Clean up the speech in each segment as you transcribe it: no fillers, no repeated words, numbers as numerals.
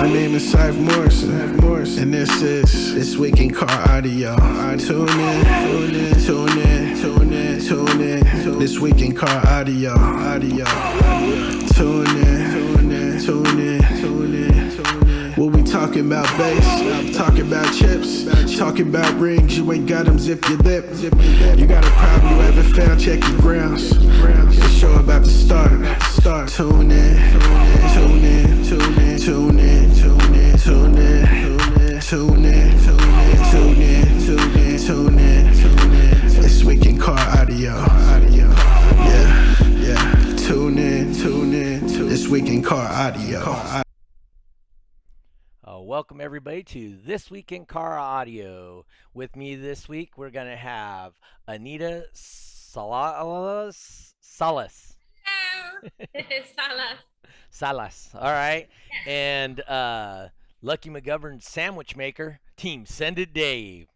My name is Cypher Morrison, and this week in car audio. Tune in. This week in car audio. Tune in. What we talking about bass, talking about chips, talking about rings, you ain't got them, zip your lip. You got a problem you haven't found, check your grounds. The show about to start. Tune in. This week in car audio. Yeah. Tune in. This week in car audio. Welcome everybody to This Week in Car Audio. With me this week, we're going to have Anita Salas. Hello. Salas. All right. And Lucky McGovern's sandwich maker, Team Send It Dave.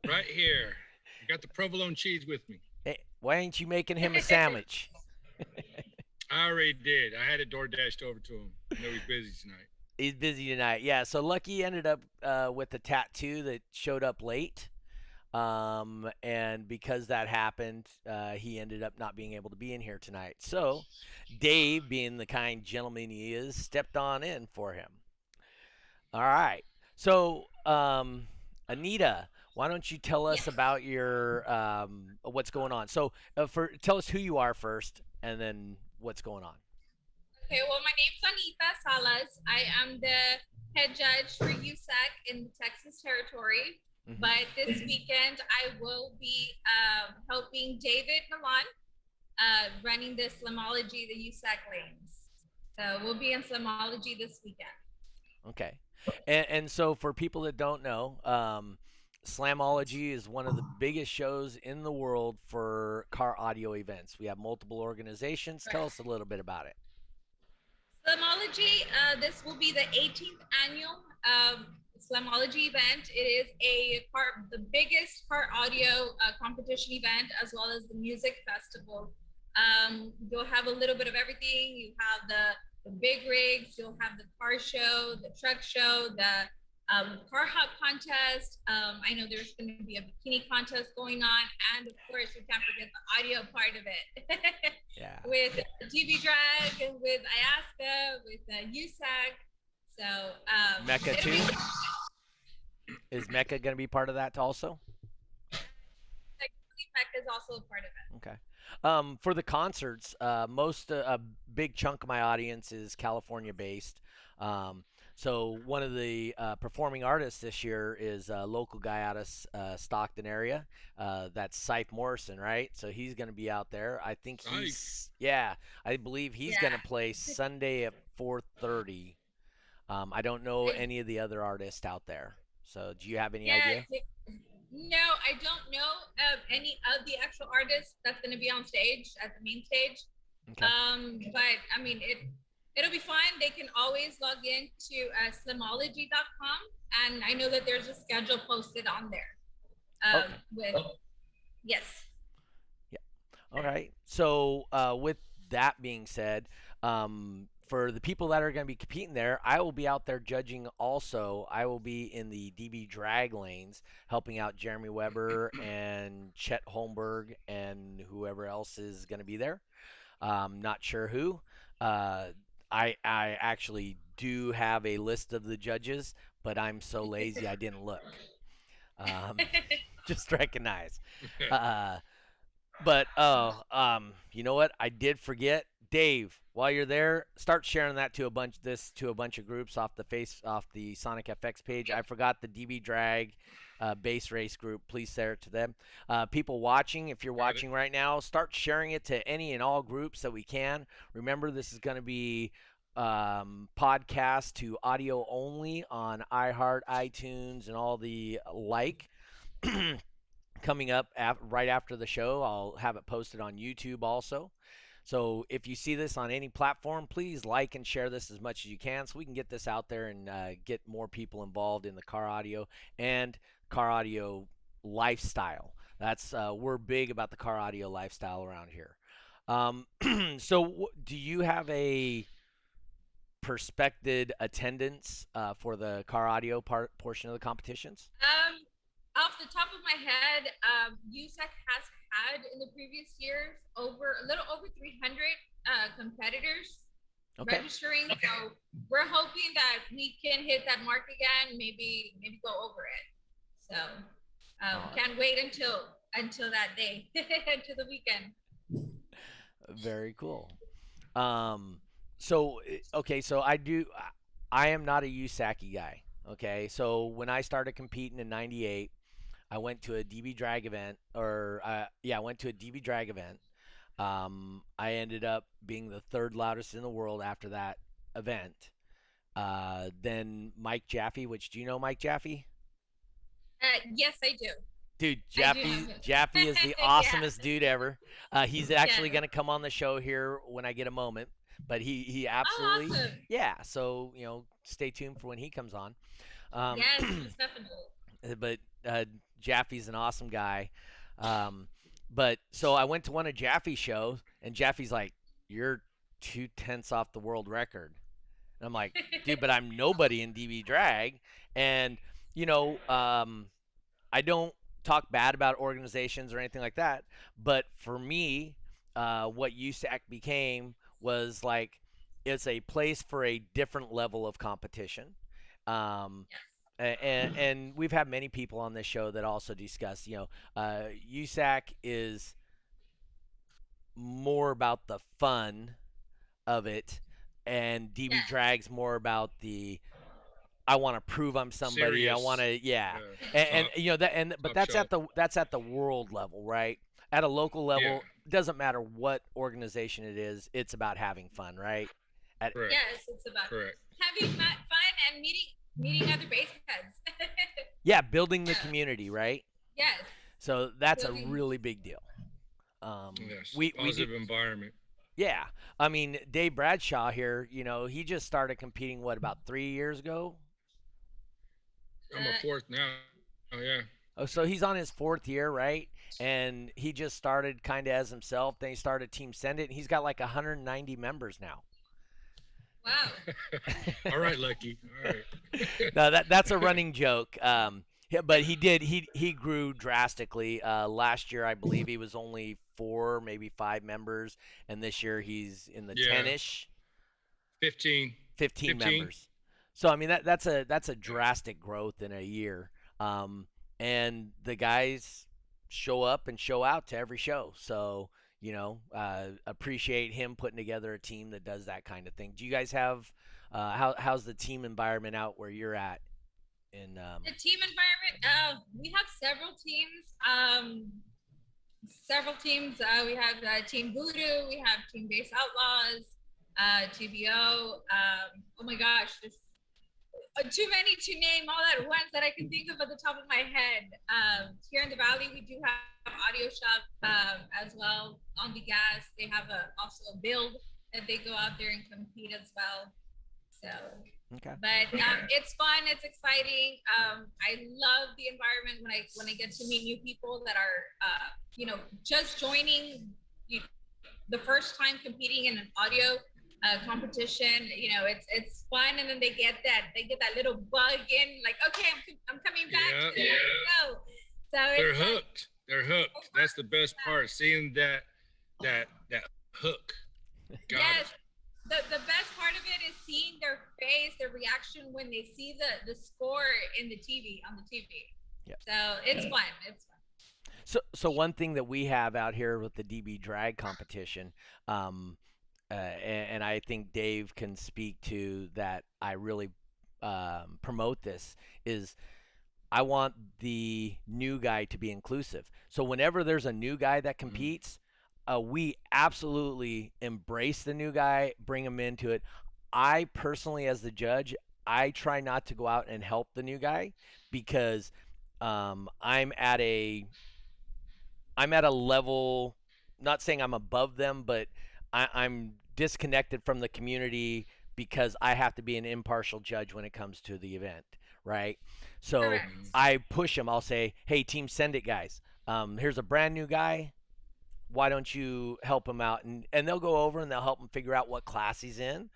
Right here. I got the provolone cheese with me. Hey, why ain't you making him a sandwich? I already did. I had it door dashed over to him. I know he's busy tonight. He's busy tonight. Yeah, so Lucky ended up with a tattoo that showed up late. And because that happened, he ended up not being able to be in here tonight. So Dave, being the kind gentleman he is, stepped on in for him. All right. So Anita, why don't you tell us about your what's going on? So tell us who you are first, and then what's going on. Okay, well, my name's Anita Salas. I am the head judge for USAC in the Texas territory. Mm-hmm. But this weekend, I will be helping David Milan running the Slamology, the USAC lanes. So we'll be in Slamology this weekend. Okay. And so for people that don't know, Slamology is one of the biggest shows in the world for car audio events. We have multiple organizations. Right. Tell us a little bit about it. Slamology, this will be the 18th annual Slamology event. It is the biggest car audio competition event, as well as the music festival. You'll have a little bit of everything. You have the big rigs, you'll have the car show, the truck show, the car hop contest. I know there's going to be a bikini contest going on, and of course we can't forget the audio part of it. Yeah. With TV Drag, with IASCA, with USAC. So Mecca too. Is Mecca going to be part of that also? I believe Mecca is also a part of it. Okay. For the concerts, a big chunk of my audience is California based. So one of the performing artists this year is a local guy out of Stockton area. That's Cypher Morrison, right? So he's going to be out there. I think I believe he's going to play Sunday at 4:30. I don't know any of the other artists out there. So do you have any idea? No, I don't know of any of the actual artists that's going to be on stage at the main stage. Okay. But I mean, it'll be fun. They can always log in to slamology.com, and I know that there's a schedule posted on there. Yes. Yeah. All right. So with that being said, for the people that are going to be competing there, I will be out there judging also. I will be in the DB drag lanes, helping out Jeremy Weber and Chet Holmberg and whoever else is going to be there. Not sure who. I actually do have a list of the judges, but I'm so lazy I didn't look. Just recognize. But you know what? I did forget. Dave, while you're there, start sharing that to a bunch of groups off the Sonic FX page. I forgot the DB Drag base race group. Please share it to them. People watching, if you're watching right now, start sharing it to any and all groups that we can. Remember, this is going to be podcast to audio only on iHeart, iTunes, and all the like. Coming up right after the show, I'll have it posted on YouTube also. So if you see this on any platform, please like and share this as much as you can so we can get this out there and get more people involved in the car audio and car audio lifestyle. That's we're big about the car audio lifestyle around here. So do you have a prospected attendance for the car audio portion of the competitions? Off the top of my head, USAC has had in the previous years a little over 300 competitors Okay. registering. So we're hoping that we can hit that mark again, maybe go over it. So can't wait until that day, until the weekend. Very cool. Okay, so I am not a USACI guy. Okay, so when I started competing in '98, I went to a DB drag event, I went to a DB drag event. I ended up being the third loudest in the world after that event. Then Mike Jaffe, which do you know Mike Jaffe? Yes, I do. Dude, I do know him. Jaffe is the Yeah. awesomest dude ever. He's actually Yeah. gonna come on the show here when I get a moment. But he Oh, absolutely, awesome. yeah. So stay tuned for when he comes on. Um, Yes, most definitely. but Jaffe's an awesome guy. But so I went to one of Jaffe's shows, and Jaffe's like, "You're 2/10 off the world record." And I'm like, "Dude, but I'm nobody in DB drag." And you know, I don't talk bad about organizations or anything like that, but for me, what USAC became was like it's a place for a different level of competition. Um, and we've had many people on this show that also discuss, USAC is more about the fun of it, and DB Yes. Drag's more about the I want to prove I'm somebody. I Serious. want to, yeah, Yeah. and you know that, and but top that's at the world level, right? At a local level, Yeah. it doesn't matter what organization it is. It's about having fun, right? Correct. Yes, it's about Correct. having fun and meeting other base heads. Yeah, building the community, right? Yes. So that's a Building- really big deal. Yes. We Positive do, environment. yeah. I mean, Dave Bradshaw here, he just started competing about 3 years ago. I'm a fourth now. Oh yeah. Oh, so he's on his 4th year, right? And he just started kind of as himself. Then he started Team Send It, and he's got like 190 members now. Wow. All right, Lucky. All right. No, that's a running joke. Yeah, but he grew drastically. Last year, I believe he was only 4, maybe 5 members, and this year he's in the Yeah. 10ish, 15. 15 members. So I mean that's a drastic growth in a year. And the guys show up and show out to every show. So appreciate him putting together a team that does that kind of thing. Do you guys have how's the team environment out where you're at? In The team environment. We have several teams. We have Team Voodoo. We have Team Base Outlaws. TBO. Oh my gosh, there's too many to name all at once that I can think of at the top of my head. Here in the Valley, we do have Audio Shop as well. On the Gas, they have also a build that they go out there and compete as well. So, okay. but it's fun. It's exciting. I love the environment when I get to meet new people that are, just joining the first time competing in an audio competition. It's fun, and then they get that little bug in, like, okay, I'm coming back. Yeah. Go. So They're it's hooked. They're hooked. That's the best part. Seeing that hook. Got yes. it. The best part of it is seeing their face, their reaction when they see the score on the TV. Yep. So it's fun. It's fun. So one thing that we have out here with the DB drag competition, and I think Dave can speak to that, I really promote this, is I want the new guy to be inclusive. So whenever there's a new guy that competes, we absolutely embrace the new guy, bring him into it. I personally, as the judge, I try not to go out and help the new guy because I'm at a level, not saying I'm above them, but I'm disconnected from the community because I have to be an impartial judge when it comes to the event, right? So Correct. I push them. I'll say, hey, team, send it, guys. Here's a brand new guy. Why don't you help him out? And they'll go over and they'll help him figure out what class he's in.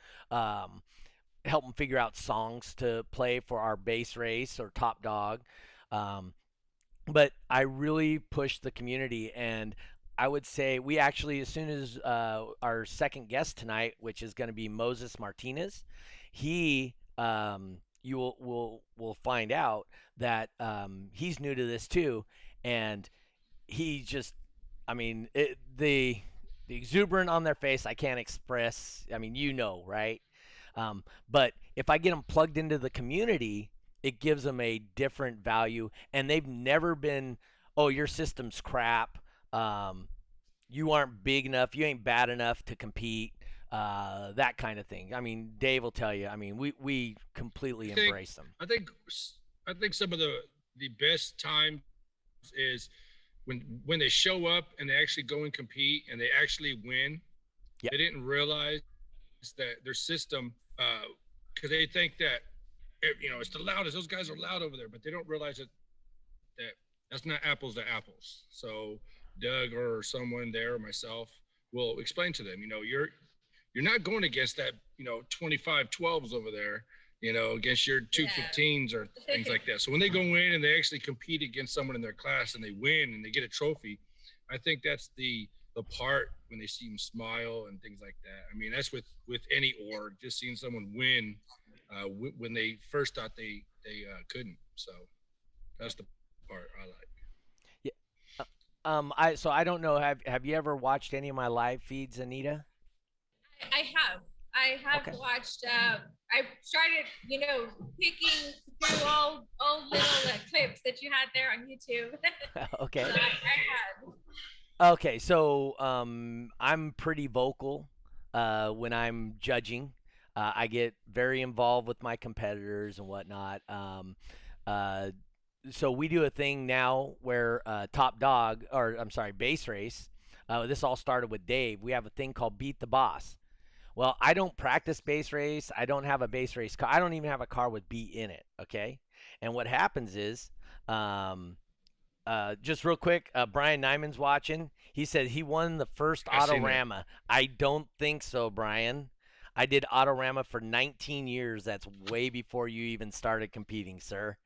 help them figure out songs to play for our base race or top dog. Um, but I really pushed the community, and I would say we actually, as soon as our second guest tonight, which is going to be Moses Martinez, he you will find out that he's new to this too, and he just, I mean, the exuberant on their face I can't express. I mean, right? But if I get them plugged into the community, it gives them a different value, and they've never been, oh, your system's crap. You aren't big enough. You ain't bad enough to compete. That kind of thing. I mean, Dave will tell you. I mean, we completely embrace them. I think some of the best times is when they show up and they actually go and compete and they actually win. Yep. They didn't realize that their system, because they think that it's the loudest. Those guys are loud over there, but they don't realize that that's not apples to apples. So Doug or someone there or myself will explain to them, you're not going against that 25 12s over there, against your 215s or things like that. So when they go in and they actually compete against someone in their class and they win and they get a trophy, I think that's the part when they see them smile and things like that. I mean, that's with any org, just seeing someone win when they first thought they couldn't. So that's the part I like. Yeah. I don't know. Have you ever watched any of my live feeds, Anita? I have Okay. watched. I started, picking through all little clips that you had there on YouTube. Okay. So I had. Okay, so I'm pretty vocal when I'm judging. I get very involved with my competitors and whatnot. So we do a thing now where top dog, or I'm sorry, base race. This all started with Dave. We have a thing called Beat the Boss. Well, I don't practice base race. I don't have a base race car. I don't even have a car with beat in it. Okay, and what happens is, just real quick, Brian Nyman's watching. He said he won the first Autorama. I don't think so, Brian. I did Autorama for 19 years. That's way before you even started competing, sir.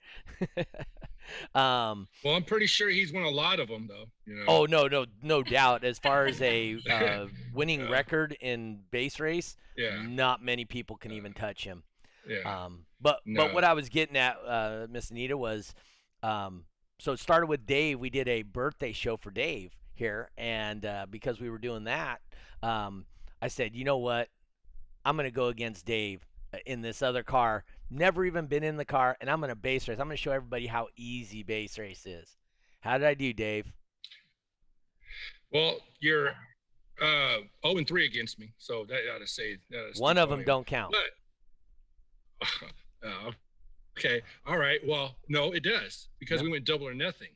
Well, I'm pretty sure he's won a lot of them, though. Oh, no doubt. As far as a winning record in base race, not many people can even touch him. Yeah. But what I was getting at, Miss Anita, was so it started with Dave. We did a birthday show for Dave here, and because we were doing that, I said, you know what? I'm going to go against Dave in this other car. Never even been in the car, and I'm going to base race. I'm going to show everybody how easy base race is. How did I do, Dave? Well, you're 0-3 against me, so that ought to say one of them don't count. But, okay, all right. Well, no, it does, because we went double or nothing.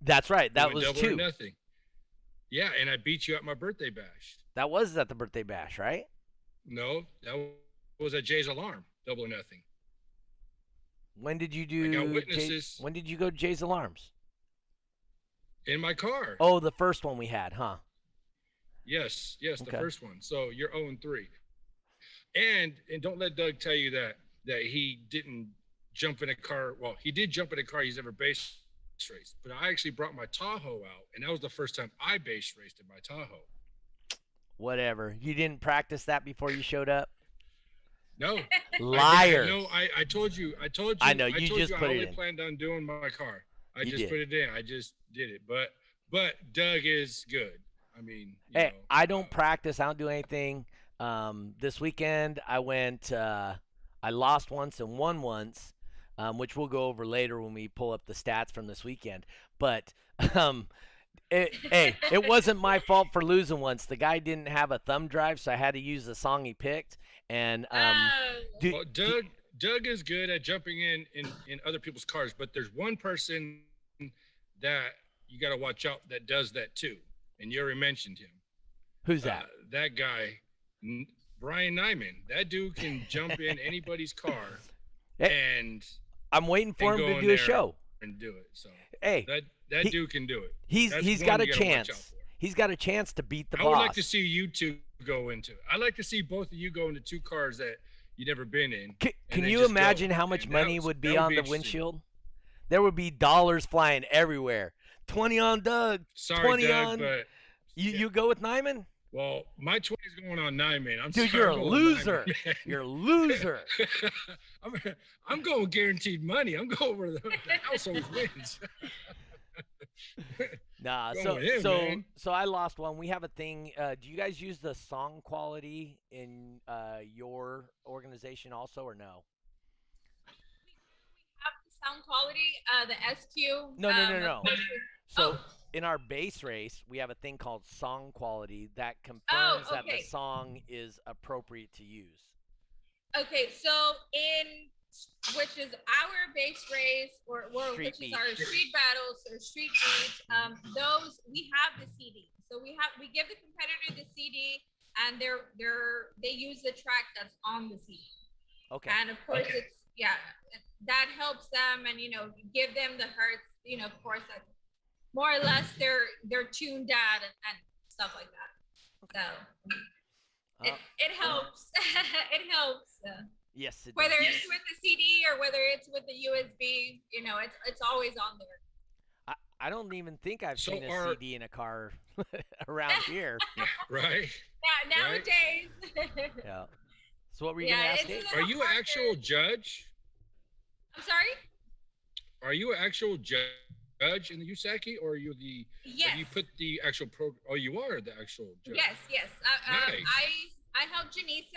That's right. That was double 2. Or nothing. Yeah, and I beat you at my birthday bash. That was at the birthday bash, right? No, that was at Jay's Alarm, double or nothing. When did you do? I got witnesses. When did you go to Jay's Alarms? In my car. Oh, the first one we had, huh? Yes, Okay. The first one. So you're 0-3. And don't let Doug tell you that he didn't jump in a car. Well, he did jump in a car he's ever base raced, but I actually brought my Tahoe out, and that was the first time I base raced in my Tahoe. Whatever. You didn't practice that before you showed up? No. Liar. No, I told you. I know, you just put it in. I only planned on doing my car. I just did. put it in. I just did it. But Doug is good. I mean, hey, I don't practice. I don't do anything. This weekend I went. I lost once and won once, which we'll go over later when we pull up the stats from this weekend. But it wasn't my fault for losing once. The guy didn't have a thumb drive, so I had to use the song he picked. And Doug is good at jumping in other people's cars, but there's one person that you got to watch out that does that too, and you already mentioned him. Who's that? That guy, Brian Nyman. That dude can jump in anybody's car, and I'm waiting for him to do a show and do it. So hey, that dude can do it. He's got a chance. He's got a chance to beat the boss. I would like to see you two go into it. I'd like to see both of you go into 2 cars that you never been in. Can and then you just go. imagine how much And money would be that on the interesting. windshield? There would be dollars flying everywhere. 20 on Doug. Sorry, 20 Doug, on. but You go with Nyman? well, my 20's going on 9, man. I'm Dude, sorry, you're I'm a going loser. 9, man. You're a loser. I'm going guaranteed money. I'm going where the house always wins. Nah, Go with him, man. so I lost one. We have a thing. Do you guys use the song quality in your organization also, or no? Have the sound quality, the SQ. No. of course So Oh. in our base race, we have a thing called song quality that confirms that the okay. song is appropriate to use. Okay, so which is our base race, or Street which beat. is our street battles or street beats. Those we have the CD, so we give the competitor the CD, and they use the track that's on the CD. Okay. And of course, that helps them, and give them the hertz. Of course, that more or less they're tuned out and stuff like that. So it helps. It helps. Yes, it Whether does. it's with the CD or whether it's with the USB, it's always on there. I don't even think I've So seen a CD in a car around here. Right? Yeah, nowadays. Yeah. So what were you gonna ask me? Are you an actual judge? I'm sorry? Are you an actual judge in the USACI, or are you the? Yes. Have you put the actual program? Oh, you are the actual judge. Yes. Nice. I helped Janisa.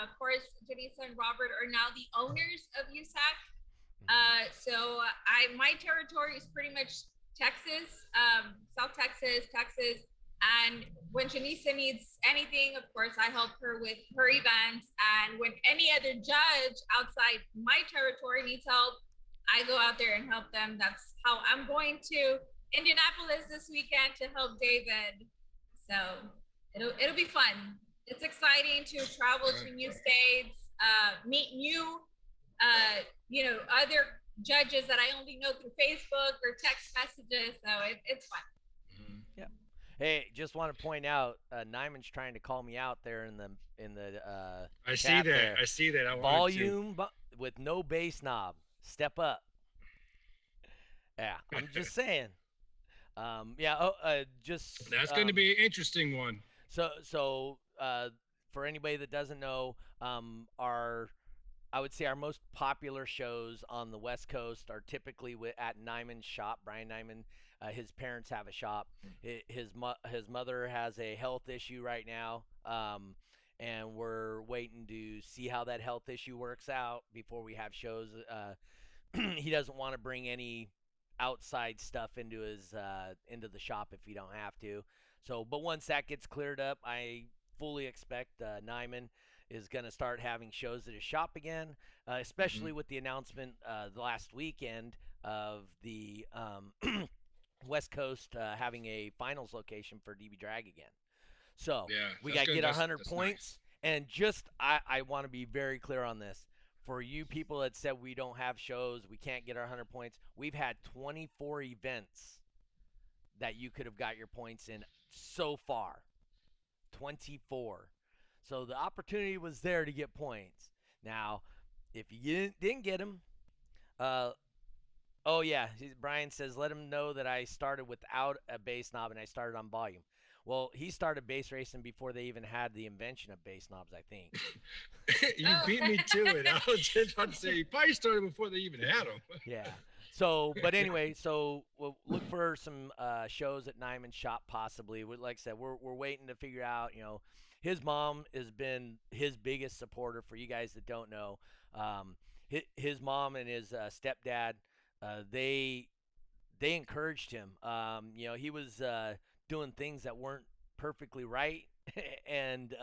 Of course, Janisa and Robert are now the owners of USAC. So my territory is pretty much Texas, South Texas, and when Janisa needs anything, of course, I help her with her events. And when any other judge outside my territory needs help, I go out there and help them. That's how I'm going to Indianapolis this weekend to help David. So it'll be fun. It's exciting to travel to new states, meet new, other judges that I only know through Facebook or text messages. So it's fun. Yeah. Hey, just want to point out, Nyman's trying to call me out there in the I see chat that. there. I see that. I wanted to. Volume with no bass knob. Step up. Yeah, I'm just saying. Just That's going to be an interesting one. So for anybody that doesn't know, I would say our most popular shows on the West Coast are typically at Nyman's shop. Brian Nyman, his parents have a shop. His mother has a health issue right now, and we're waiting to see how that health issue works out before we have shows. He doesn't want to bring any outside stuff into the shop if you don't have to. So, but once that gets cleared up, I fully expect Nyman is going to start having shows at his shop again, especially with the announcement the last weekend of the West Coast having a finals location for DB Drag again. So we got to get 100 points. Nice. And just I want to be very clear on this. For you people that said we don't have shows, we can't get our 100 points, we've had 24 events that you could have got your points in so far. 24. So the opportunity was there to get points. Now, if you didn't get them, Brian says, let him know that I started without a bass knob and I started on volume. Well, he started bass racing before they even had the invention of bass knobs, I think. You beat me to it. I was just about to say, he probably started before they even had them. Yeah. So, but anyway, so we'll look for some shows at Nyman's shop possibly. Like I said, we're waiting to figure out, his mom has been his biggest supporter. For you guys that don't know, his mom and his stepdad, they encouraged him. He was doing things that weren't perfectly right, and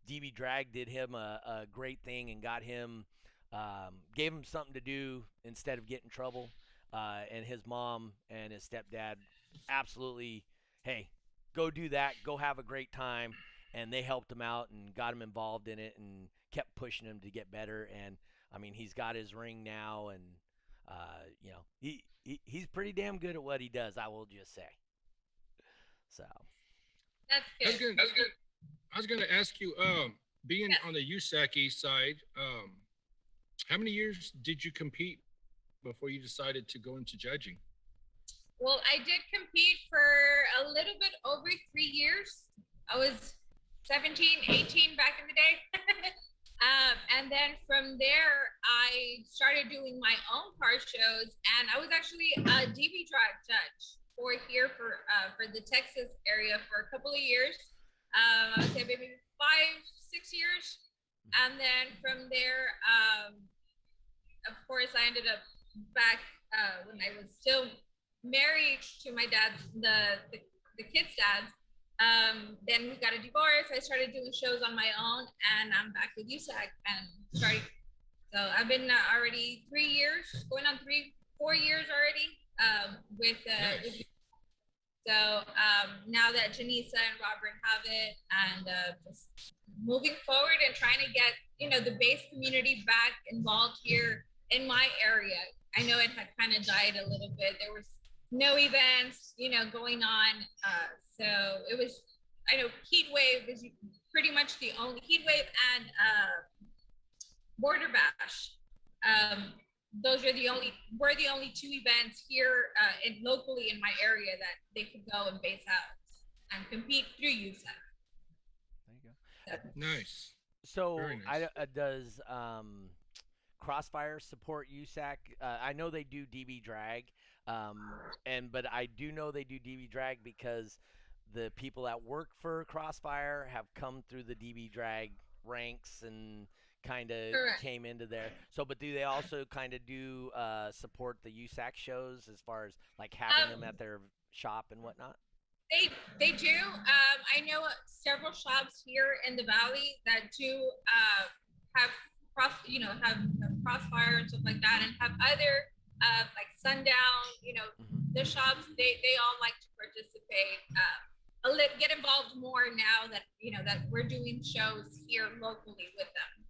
DB Drag did him a great thing and got him, gave him something to do instead of getting in trouble. And his mom and his stepdad absolutely, hey, go do that, go have a great time. And they helped him out and got him involved in it and kept pushing him to get better. And I mean, he's got his ring now, and he's pretty damn good at what he does, I will just say. So that's good. I was gonna ask you, being Yes. on the USAC side, how many years did you compete before you decided to go into judging? Well, I did compete for a little bit over 3 years. I was 17, 18 back in the day. And then from there, I started doing my own car shows, and I was actually a DV drag judge for here for the Texas area for a couple of years. I would say maybe 5, 6 years, and then from there, of course, I ended up back when I was still married to my dad's the kids' dads. Then we got a divorce. I started doing shows on my own, and I'm back with USAC and starting. So I've been already 3 years, going on 4 years already with. Nice. So now that Janisa and Robert have it, and just moving forward and trying to get the bass community back involved here in my area. I know it had kind of died a little bit. There was no events, going on. So it was. I know Heat Wave is pretty much the only Heat Wave and Border Bash. Those are we're the only two events here locally in my area that they could go and base out and compete through USAC. There you go. Nice. So, Very nice. does Crossfire support USAC? I know they do DB drag, but I do know they do DB drag because the people that work for Crossfire have come through the DB drag ranks and kind of came into there. So, but do they also kind of do support the USAC shows as far as like having them at their shop and whatnot? They do. I know several shops here in the valley that do have have Crossfire and stuff like that, and have other like Sundown. The shops they all like to participate. Get involved more now that that we're doing shows here locally with them.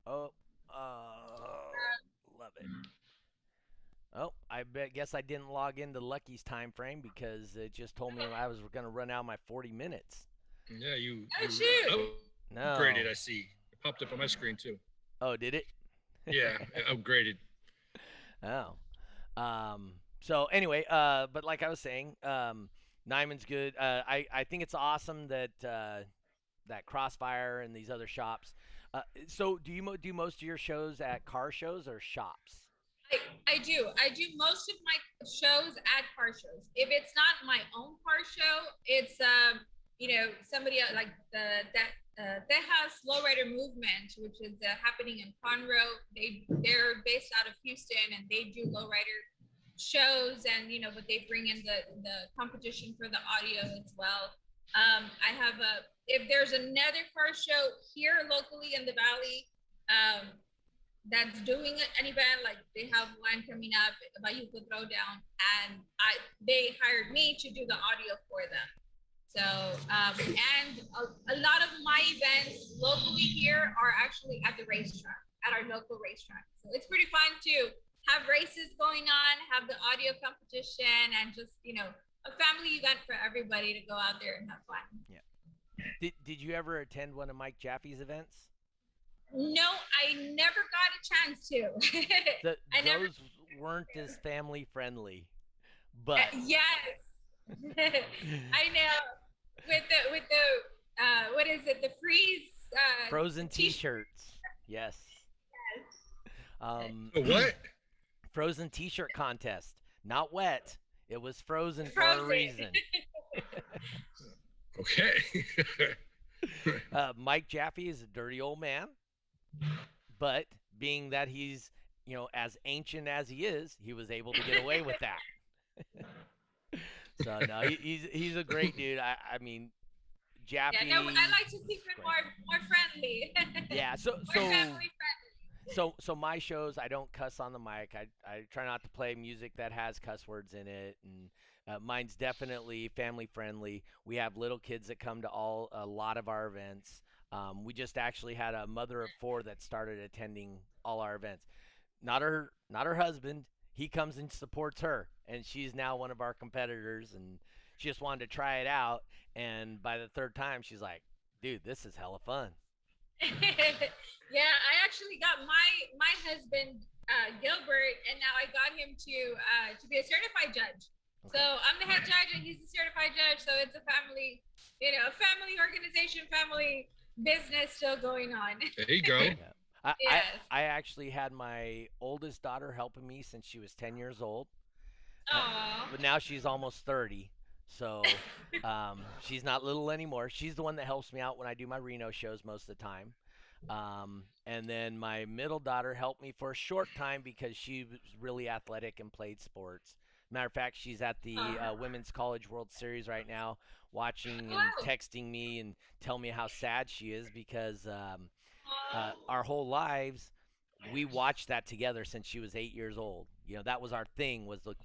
Oh, love it. Oh, guess I didn't log into Lucky's time frame because it just told me I was going to run out my 40 minutes. Yeah, you No. upgraded. I see. It popped up on my screen too. Oh, did it? Yeah, it upgraded. Oh. So anyway, but like I was saying, Nyman's good. I think it's awesome that that Crossfire and these other shops. So do you do most of your shows at car shows or shops? I do. I do most of my shows at car shows. If it's not my own car show, it's somebody like the Texas Lowrider Movement, which is happening in Conroe. They're based out of Houston, and they do lowrider shows, and but they bring in the competition for the audio as well. I have if there's another car show here locally in the valley that's doing an event, like they have one coming up about Yucca Throwdown, and they hired me to do the audio for them. So and a lot of my events locally here are actually at the racetrack, at our local racetrack. So it's pretty fun to have races going on, have the audio competition, and just a family event for everybody to go out there and have fun. Yeah. Did you ever attend one of Mike Jaffe's events? No, I never got a chance to. Those weren't as family friendly, but yes, I know. With the what is it? The frozen T-shirts. Yes. What? Frozen T-shirt contest. Not wet. It was frozen for a reason. Okay. Mike Jaffe is a dirty old man, but being that he's as ancient as he is, he was able to get away with that. So no, he's a great dude. I mean, Jaffe. Yeah, no, I like to keep it more friendly. Yeah, so more family friendly. So my shows, I don't cuss on the mic. I try not to play music that has cuss words in it, and mine's definitely family friendly. We have little kids that come to a lot of our events. We just actually had a mother of 4 that started attending all our events. Not her husband. He comes and supports her, and she's now one of our competitors, and she just wanted to try it out. And by the third time, she's like, dude, this is hella fun. Yeah, I actually got my husband Gilbert, and now I got him to be a certified judge. Okay. So I'm the head judge, and he's the certified judge. So it's a family, family organization, family business still going on. There you go. Yeah. Yes. I actually had my oldest daughter helping me since she was 10 years old. Aww. But now she's almost 30. So she's not little anymore. She's the one that helps me out when I do my Reno shows most of the time. And then my middle daughter helped me for a short time because she was really athletic and played sports. Matter of fact, she's at the Women's College World Series right now, watching and Wow. texting me and tell me how sad she is because Aw. our whole lives we watched that together since she was 8 years old. That was our thing, was the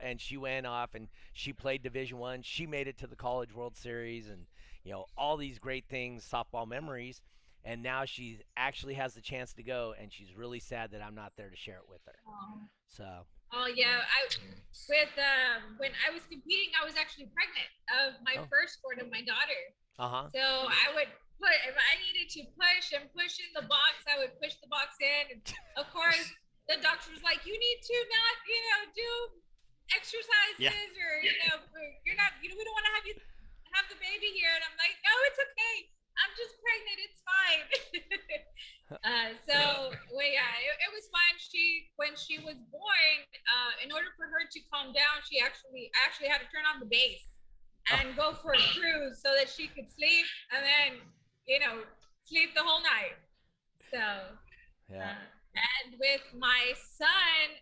and she went off and she played Division 1. She made it to the College World Series, and all these great things, softball memories. And now she actually has the chance to go, and she's really sad that I'm not there to share it with her. Aw. So Oh yeah, when I was competing, I was actually pregnant of my Oh. firstborn of my daughter. So uh-huh. I would put, if I needed to push and push in the box, I would push the box in. And of course, the doctor was like, "You need to not, do exercises, Yeah. or you're not, we don't want to have the baby here." And I'm like, "No, it's okay. I'm just pregnant. It's fine." Well, yeah, it was fun. When she was born, in order for her to calm down, I actually had to turn on the bass and go for a cruise so that she could sleep, and then, sleep the whole night. So, Yeah. and with my son,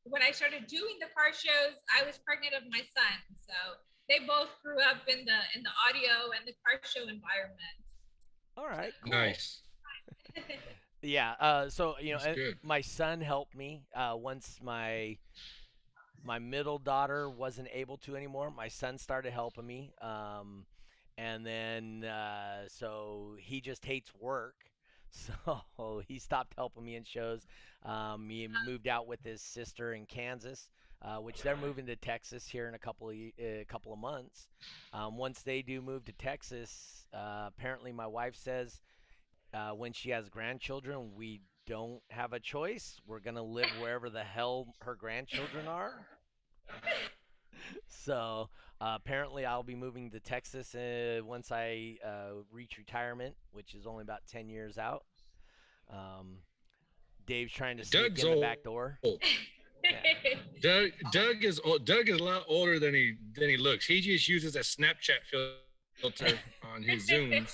when I started doing the car shows, I was pregnant of my son. So they both grew up in the audio and the car show environment. All right. Cool. Nice. Yeah. So That's good. my son helped me once my middle daughter wasn't able to anymore. My son started helping me, and then so he just hates work, so he stopped helping me in shows. He moved out with his sister in Kansas, which they're moving to Texas here in a couple of months. Once they do move to Texas, apparently my wife says when she has grandchildren, we don't have a choice. We're gonna live wherever the hell her grandchildren are. So apparently, I'll be moving to Texas once I reach retirement, which is only about 10 years out. Dave's trying to sneak Doug's in the old. back door. Yeah. Doug is a lot older than he looks. He just uses a Snapchat filter on his Zooms,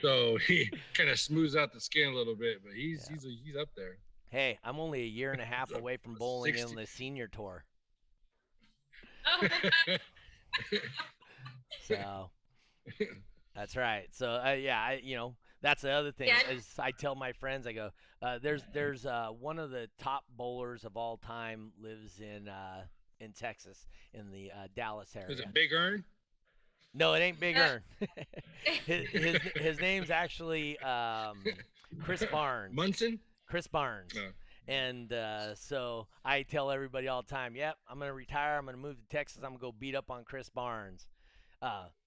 so he kind of smooths out the skin a little bit. But he's up there. Hey, I'm only a year and a half away from bowling 60. in the senior tour. Oh, So that's right. So yeah, that's the other thing Yeah. is I tell my friends, I go, there's one of the top bowlers of all time lives in Texas, in the Dallas area. Is it Big Earn? No, it ain't Big Earn. his name's actually Chris Barnes. Munson? Chris Barnes. No. And so I tell everybody all the time, yep, I'm going to retire. I'm going to move to Texas. I'm going to go beat up on Chris Barnes.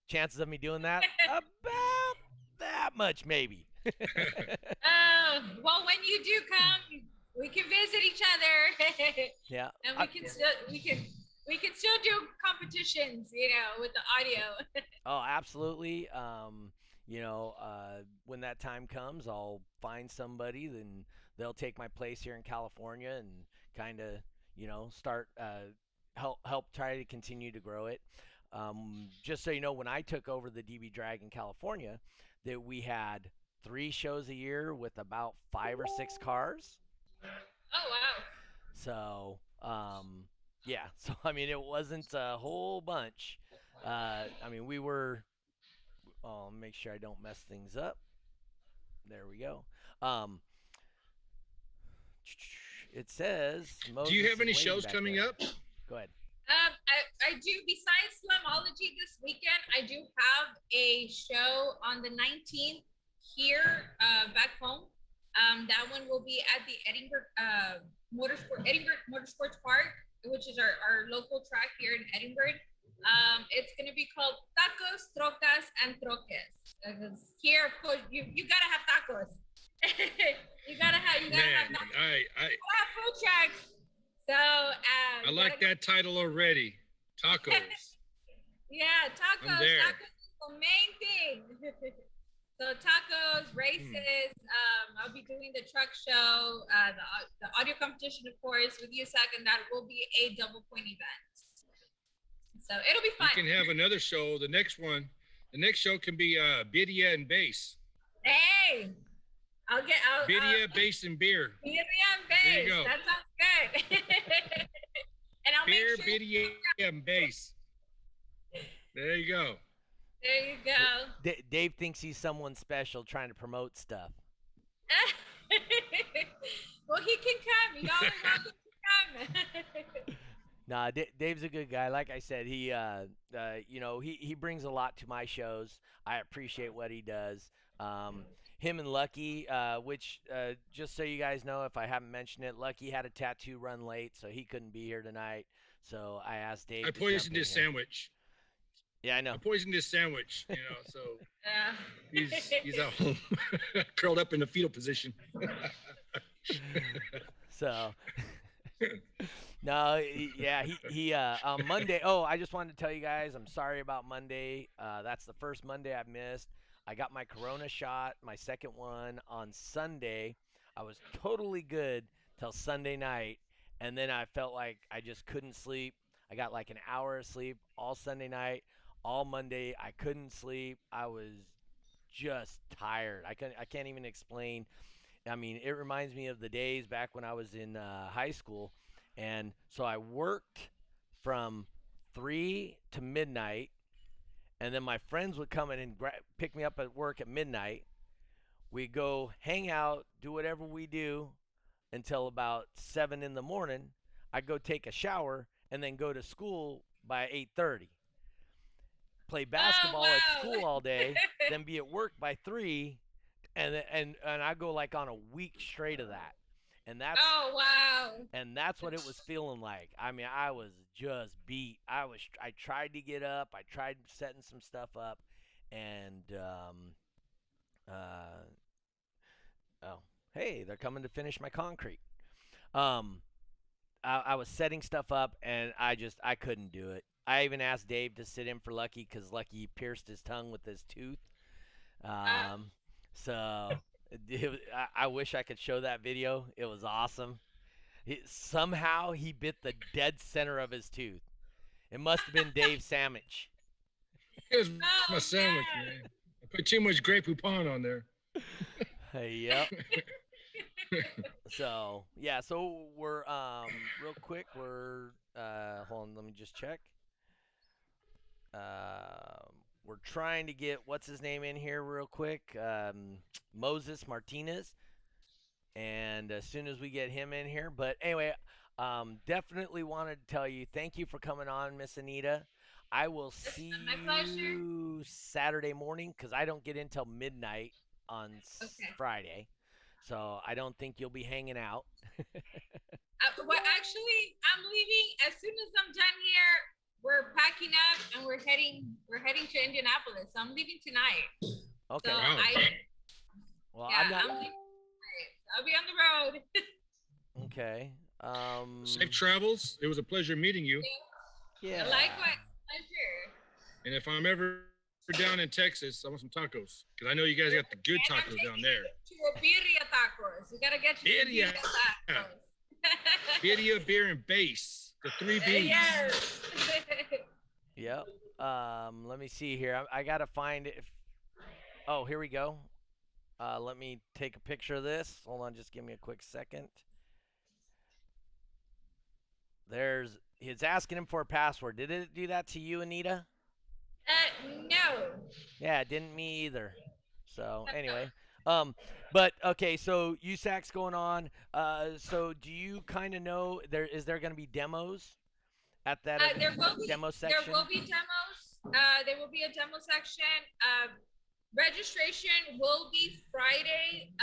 Chances of me doing that? About that much, maybe. well, when you do come, we can visit each other. Yeah. And we can still do competitions, with the audio. Oh, absolutely. When that time comes, I'll find somebody, then they'll take my place here in California and kind of, start help try to continue to grow it. Just so you know, when I took over the DB Drag in California, that we had 3 shows a year with about 5 or 6 cars. Oh wow. So, yeah. So I mean, it wasn't a whole bunch. We were. I'll make sure I don't mess things up. There we go. It says. Do you have any shows coming up? Go ahead. I do. Besides Slamology this weekend, I do have a show on the 19th here, back home. That one will be at the Edinburgh Motorsports Park, which is our local track here in Edinburgh. It's gonna be called Tacos, Trocas, and Troques. Because here, of course, you gotta have tacos. You gotta have Man, tacos. I Have food trucks. So I like that title already. Tacos. Yeah, I'm tacos. there. Tacos is the main thing. So tacos, races. I'll be doing the truck show, the audio competition, of course, with USAC, and that will be a double point event. So it'll be fun. You can have another show. The next show can be Bidia and bass. Hey, I'll Bidia, bass, and beer. Bidia and bass. There you go. That sounds good. And I'll Beer, make sure. Bidia, and bass. There you go. There you go. Dave thinks he's someone special trying to promote stuff. Well, he can come. Y'all are welcome to come. Nah, Dave's a good guy. Like I said, he brings a lot to my shows. I appreciate what he does. Him and Lucky, which just so you guys know, if I haven't mentioned it, Lucky had a tattoo run late, so he couldn't be here tonight. So I asked Dave. I poisoned his sandwich. Yeah, I know. I poisoned his sandwich, so Yeah. he's at home, curled up in the fetal position. So, no, he on Monday. Oh, I just wanted to tell you guys, I'm sorry about Monday. That's the first Monday I've missed. I got my corona shot, my second one on Sunday. I was totally good till Sunday night, and then I felt like I just couldn't sleep. I got like an hour of sleep all Sunday night, all Monday. I couldn't sleep. I was just tired. I can't even explain. I mean, it reminds me of the days back when I was in high school, and so I worked from 3 to midnight, and then my friends would come in and pick me up at work at midnight. We'd go hang out, do whatever we do until about 7 in the morning. I'd go take a shower and then go to school by 8:30. Play basketball at school all day, then be at work by 3, and I go like on a week straight of that. And that's And that's what it was feeling like. I mean, I was just beat. I tried to get up. I tried setting some stuff up, and oh, hey, they're coming to finish my concrete. I was setting stuff up, and I couldn't do it. I even asked Dave to sit in for Lucky because Lucky pierced his tongue with his tooth. So I wish I could show that video. It was awesome. Somehow he bit the dead center of his tooth. It must have been Dave's sandwich. It was my sandwich, man. I put too much Grey Poupon on there. Yep. So yeah, so we're real quick, we're hold on, let me just check. We're trying to get what's his name in here real quick, Moses Martinez, and as soon as we get him in here. But anyway, definitely wanted to tell you thank you for coming on, Miss Anita. I will see you Saturday morning because I don't get in till midnight on Friday. So I don't think you'll be hanging out. Well, actually, I'm leaving as soon as I'm done here. We're packing up and we're heading to Indianapolis. So I'm leaving tonight. Okay. So well, I'm leaving tonight. I'll be on the road. Okay. Safe travels. It was a pleasure meeting you. Yeah. Likewise, pleasure. And if I'm ever down in Texas, I want some tacos because I know you guys got the good tacos down there. To a birria tacos. We gotta get you some birria tacos. Birria, beer, and bass. The 3 B's. Yes. Yep. Let me see here. I gotta find it. Oh, here we go. Let me take a picture of this. Hold on, just give me a quick second. He's asking him for a password. Did it do that to you, Anita? No. Yeah, it didn't me either. So anyway, but okay, so USAC's going on. So do you kind of know is there going to be demos at that demo section? There will be demos. There will be a demo section. Registration will be Friday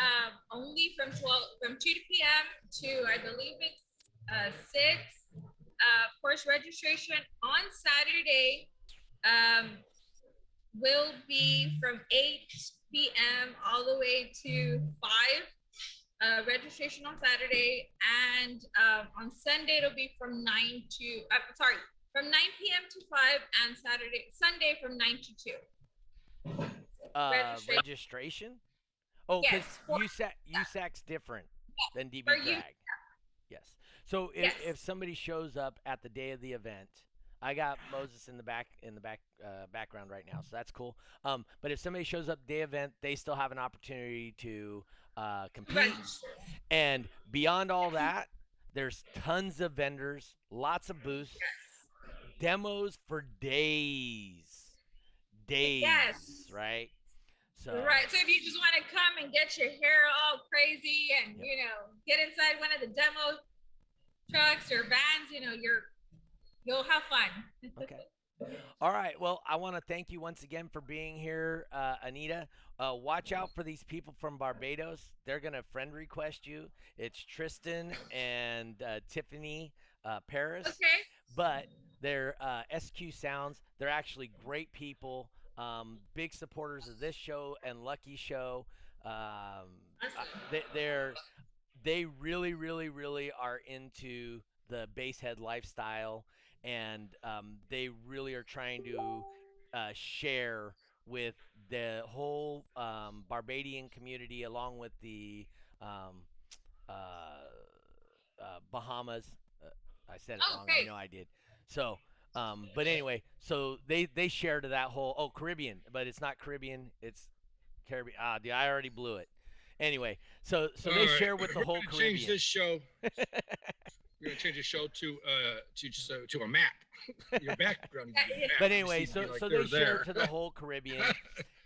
only from 2 p.m. to I believe it's 6. Of course, registration on Saturday will be from 8 p.m. all the way to 5. Registration on Saturday, and on Sunday it'll be from 9 to from 9 p.m. to 5, and Sunday from 9 to 2. Registration? Oh, because yes, USAC's different than DB for you. Drag. Yes. So if somebody shows up at the day of the event, I got Moses in the background right now, so that's cool. But if somebody shows up day event, they still have an opportunity to compete. Register. And beyond all that, there's tons of vendors, lots of booths, demos for days, Yes. right? So Right. So if you just want to come and get your hair all crazy and get inside one of the demo trucks or vans, you'll have fun. Okay. All right. Well, I want to thank you once again for being here, Anita. Watch out for these people from Barbados. They're going to friend request you. It's Tristan and Tiffany Paris. Okay. But they're SQ Sounds. They're actually great people. Big supporters of this show and Lucky Show. They really, really, really are into the basshead lifestyle, and they really are trying to share with the whole Barbadian community, along with the Bahamas. I said it wrong. I know I did. So, but anyway, so they share to that whole Caribbean, but it's not Caribbean. It's Caribbean. I already blew it. Anyway, so they share with the whole Caribbean. Change this show. We're gonna change the show to a map. Your background. Map. But anyway, so they share to the whole Caribbean,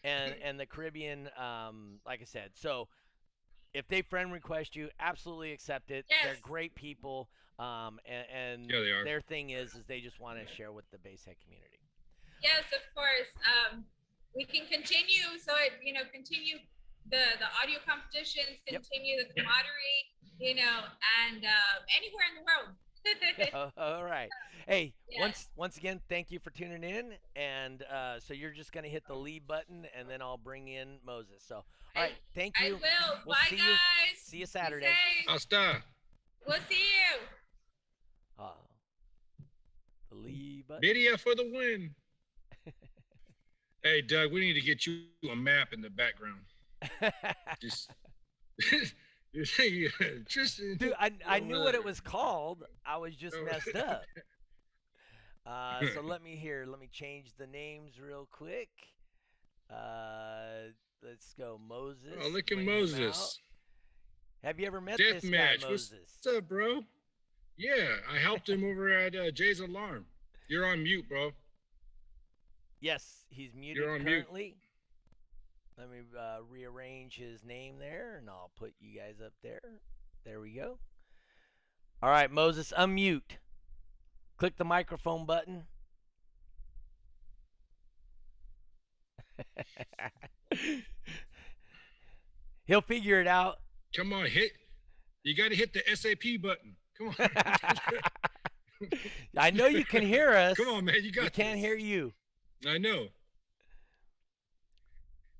and the Caribbean, like I said. So if they friend request you, absolutely accept it. Yes. They're great people, and yeah, they are. Their thing is they just want to share with the basshead community. Yes, of course. We can continue. So continue the audio competitions, continue the camaraderie, and anywhere in the world. All right. Hey, once again, thank you for tuning in. And so you're just gonna hit the leave button, and then I'll bring in Moses. So, all right, thank you. I will. We'll Bye, see guys. See you Saturday. Hasta. We'll see you. The leave button. Video for the win. Hey, Doug, we need to get you a map in the background. Just Tristan. Dude, I knew what it was called. I was just messed up. So let me change the names real quick. Let's go Moses. Oh, look at Moses. Have you ever met Death this match. guy, Moses? What's up, bro? Yeah, I helped him over at Jay's Alarm. You're on mute, bro. Yes, he's muted currently. Mute. Let me rearrange his name there, and I'll put you guys up there. There we go. All right, Moses, unmute. Click the microphone button. He'll figure it out. Come on, you got to hit the SAP button. Come on. I know you can hear us. Come on, man. We can't hear you. I know.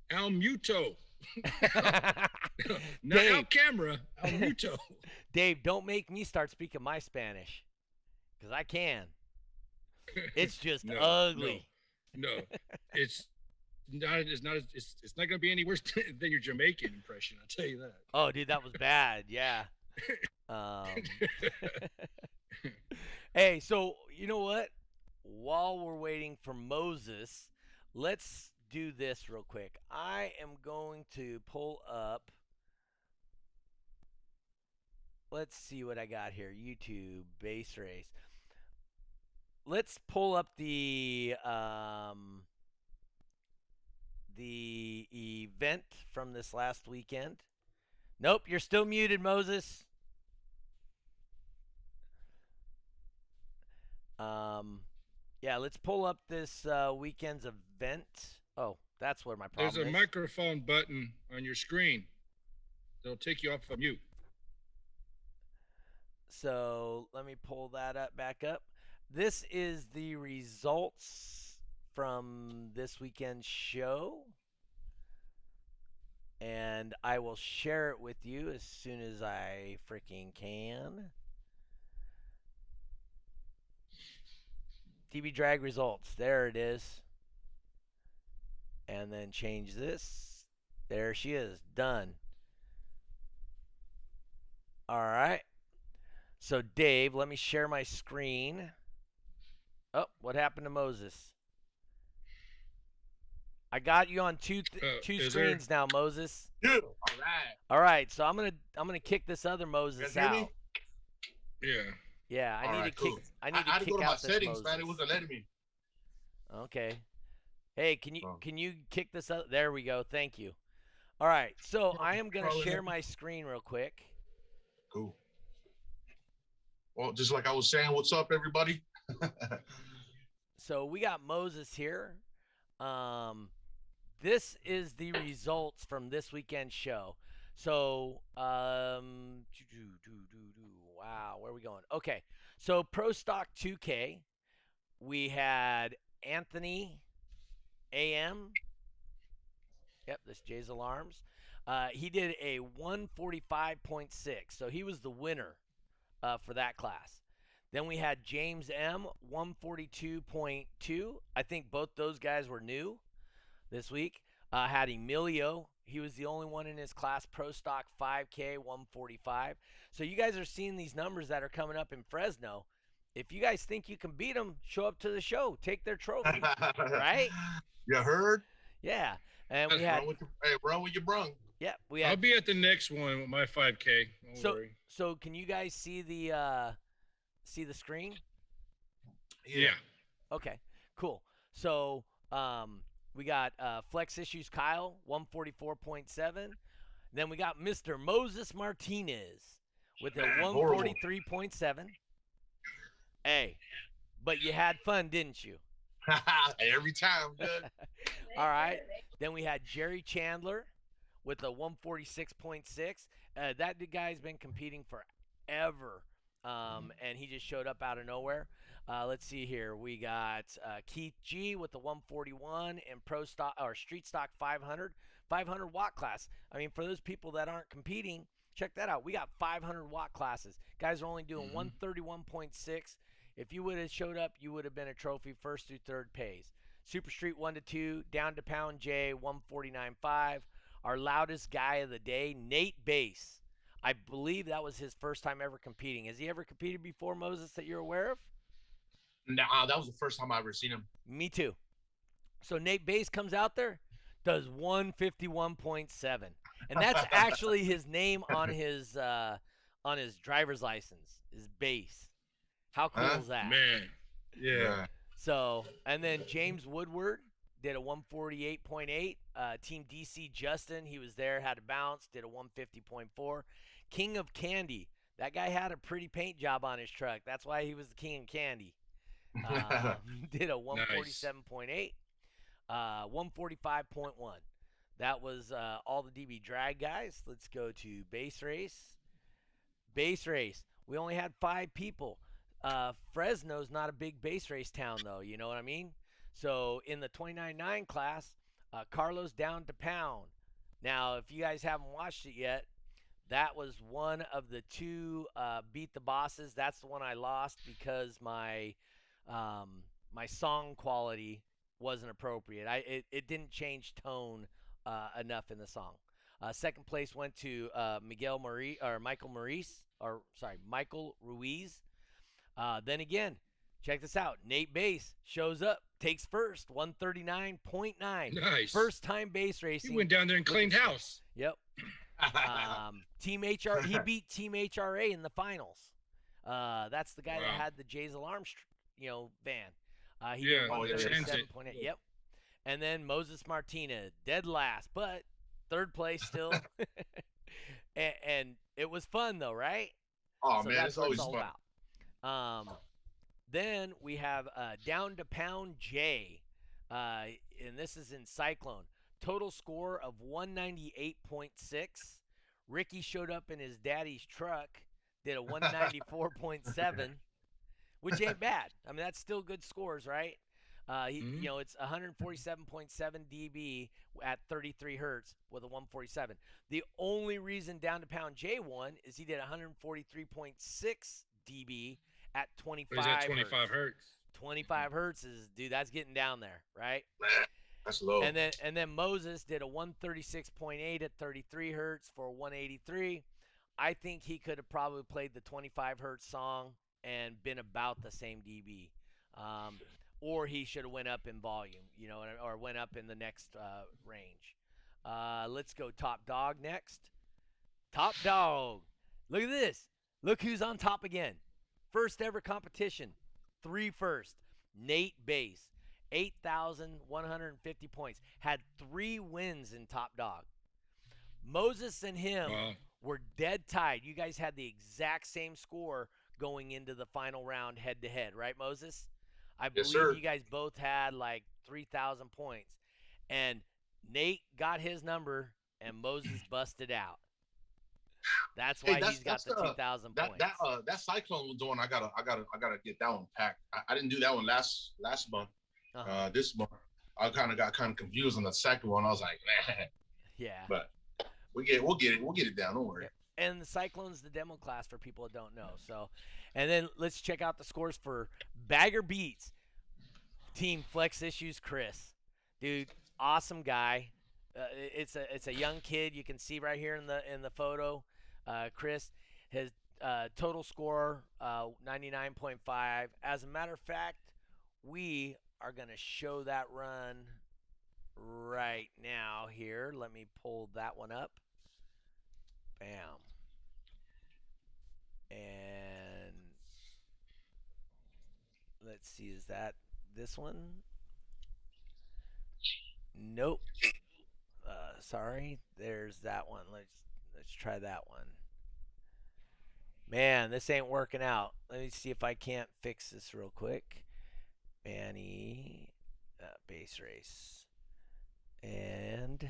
Al Muto. Not Al Camera. Al Muto. Dave, don't make me start speaking my Spanish, because I can. It's just ugly. No, it's not going to be any worse than your Jamaican impression. I'll tell you that. Oh, dude, that was bad. Yeah. Hey, so you know what? While we're waiting for Moses, let's do this real quick. I am going to pull up. Let's see what I got here. YouTube bass race. Let's pull up the event from this last weekend. Nope, you're still muted, Moses. Yeah, let's pull up this weekend's event. Oh, that's where my problem is. There's a microphone button on your screen. It'll take you off of mute. So let me pull that up back up. This is the results from this weekend's show. And I will share it with you as soon as I freaking can. DB drag results. There it is. And then change this. There she is. Done. All right. So, Dave, let me share my screen. Oh, what happened to Moses? I got you on two screens now, Moses. Yeah. All right. All right. So I'm gonna kick this other Moses You guys hear out. me? Yeah. Yeah, I need to kick. I need to had to kick go to my out this settings, Moses. man. It wasn't letting me. Okay. Hey, can Oh. you kick this out? There we go. Thank you. All right. So I am gonna Probably share not. my screen real quick. Cool. Well, just like I was saying, what's up, everybody? So we got Moses here. This is the results from this weekend's show. So, wow, where are we going? Okay, so Pro Stock 2K, we had Anthony AM. Yep, this Jay's Alarms. He did a 145.6, so he was the winner for that class. Then we had James M, 142.2. I think both those guys were new this week. Had Emilio. He was the only one in his class, Pro Stock 5K, 145. So you guys are seeing these numbers that are coming up in Fresno. If you guys think you can beat them, show up to the show. Take their trophy, right? You heard? Yeah. And we had, Run with your brung. yeah, we had. I'll be at the next one with my 5K. Don't worry. So can you guys see the screen? Yeah. Okay, cool. So we got Flex Issues Kyle, 144.7. Then we got Mr. Moses Martinez with a 143.7. Hey, but you had fun, didn't you? Every time, good. All right. Then we had Jerry Chandler with a 146.6. That guy's been competing forever. And he just showed up out of nowhere. Let's see here. We got Keith G with the 141 and Pro Stock or Street Stock 500 watt class. I mean, for those people that aren't competing, check that out. We got 500 watt classes. Guys are only doing 131.6. If you would have showed up, you would have been a trophy first through third pays. Super Street 1 to 2, down to Pound J 149.5. Our loudest guy of the day, Nate Bass. I believe that was his first time ever competing. Has he ever competed before, Moses, that you're aware of? Nah, that was the first time I ever seen him. Me too. So Nate Bass comes out there, does 151.7. And that's actually his name on his driver's license, is Bass. How cool is that? Man. Yeah. So, and then James Woodward did a 148.8. Team DC Justin, he was there, had a bounce, did a 150.4. King of Candy, that guy had a pretty paint job on his truck. That's why he was the king of candy. Did a 147.8, 145.1. That was all the DB drag guys. Let's go to base race. Base race. We only had 5 people. Fresno's not a big base race town, though. You know what I mean? So in the 29.9 class, Carlos down to Pound. Now, if you guys haven't watched it yet, that was one of the 2 Beat the Bosses. That's the one I lost because my my song quality wasn't appropriate. It didn't change tone enough in the song. Second place went to Michael Ruiz. Then again, check this out. Nate Bass shows up, takes first, 139.9. Nice. First time base racing. He went down there and cleaned house. Yep. Team HR, he beat Team HRA in the finals. That's the guy that had the Jay's Alarm, van. He did 137.8. Yep. And then Moses Martinez, dead last, but third place still. and it was fun though, right? Oh So man, that's it's what always it's all fun. about. Then we have down to Pound J, and this is in Cyclone. Total score of 198.6. Ricky showed up in his daddy's truck. did a 194.7, which ain't bad. I mean, that's still good scores, right? You know, it's 147.7 dB at 33 hertz with a 147. The only reason Down to Pound J won is he did 143.6 dB at 25. He's at 25 hertz. 25 hertz is, dude, that's getting down there, right? That's low. And then Moses did a 136.8 at 33 hertz for 183. I think he could have probably played the 25 hertz song and been about the same dB. Or he should have went up in volume, you know, or went up in the next range. Let's go Top Dog next. Top Dog. Look at this. Look who's on top again. First ever competition. 3 first. Nate Bass. 8,150 points. Had 3 wins in Top Dog. Moses and him were dead tied. You guys had the exact same score going into the final round head to head, right, Moses? I believe you guys both had like 3,000 points. And Nate got his number and Moses busted out. That's why he's got the 2,000 points. That Cyclone one, I gotta get that one packed. I didn't do that one last month. This month, I got confused on the second one. I was like, man. Yeah. But we'll get it down. Don't worry. And the Cyclone's the demo class for people that don't know. So, and then let's check out the scores for Bagger Beats. Team Flex Issues Chris. Dude, awesome guy. It's a young kid. You can see right here in the photo. Chris, his total score 99.5. As a matter of fact, we are going to show that run right now here. Let me pull that one up. Bam. And let's see, is that this one? Nope. Sorry, there's that one. Let's try that one. Man, this ain't working out. Let me see if I can't fix this real quick. Manny, base race, and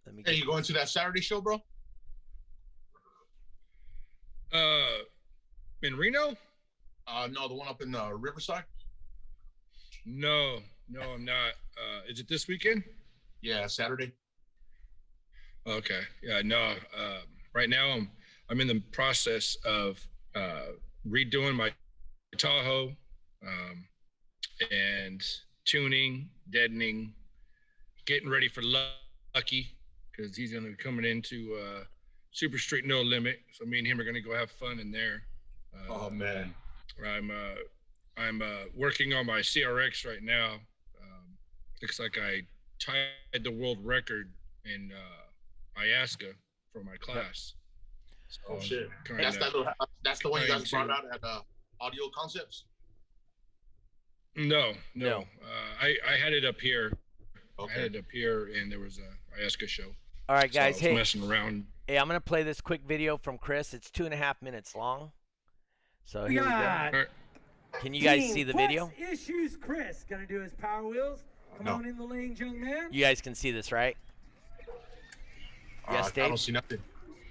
let me. Hey, you going to that Saturday show, bro? In Reno? No, the one up in Riverside. No, I'm not. Is it this weekend? Yeah, Saturday. Okay. Yeah, no. Right now I'm in the process of redoing my Tahoe and tuning, deadening, getting ready for Lucky because he's going to be coming into Super Street No Limit. So me and him are going to go have fun in there. Oh man. I'm working on my CRX right now. Looks like I tied the world record in Iasca for my class. So oh shit! That's the one you guys brought out at Audio Concepts. No. I had it up here. Okay. I had it up here, and there was a Iasca show. All right, guys. So I was messing around. Hey, I'm gonna play this quick video from Chris. It's 2.5 minutes long. So here we go. Right. Can you guys see the video? Issues Chris gonna do his power wheels. Come on in the lanes, young man. You guys can see this, right? Yes, Dave? I don't see nothing.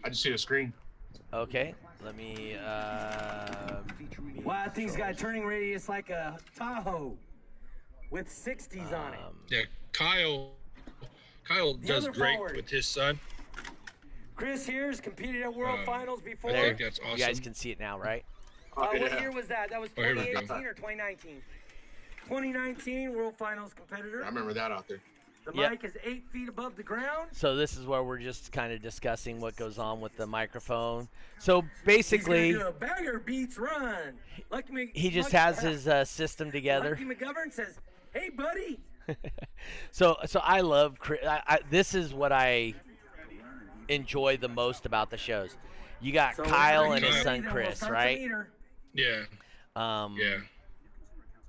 I just see the screen. Okay, let me. Wow, that thing's got a turning radius like a Tahoe with 60s on it. Yeah, Kyle does great with his son. Chris here's competed at World Finals before. I think that's awesome. You guys can see it now, right? What year was that? That was 2018 or 2019? 2019 World Finals competitor. I remember that out there. The mic is 8 feet above the ground. So this is where we're just kind of discussing what goes on with the microphone. So basically, he's gonna do a Bagger Beats run. He just has his system together. Lucky McGovern says, "Hey, buddy." So I love Chris. This is what I enjoy the most about the shows. You got Kyle and his son Chris, right? Yeah. Yeah.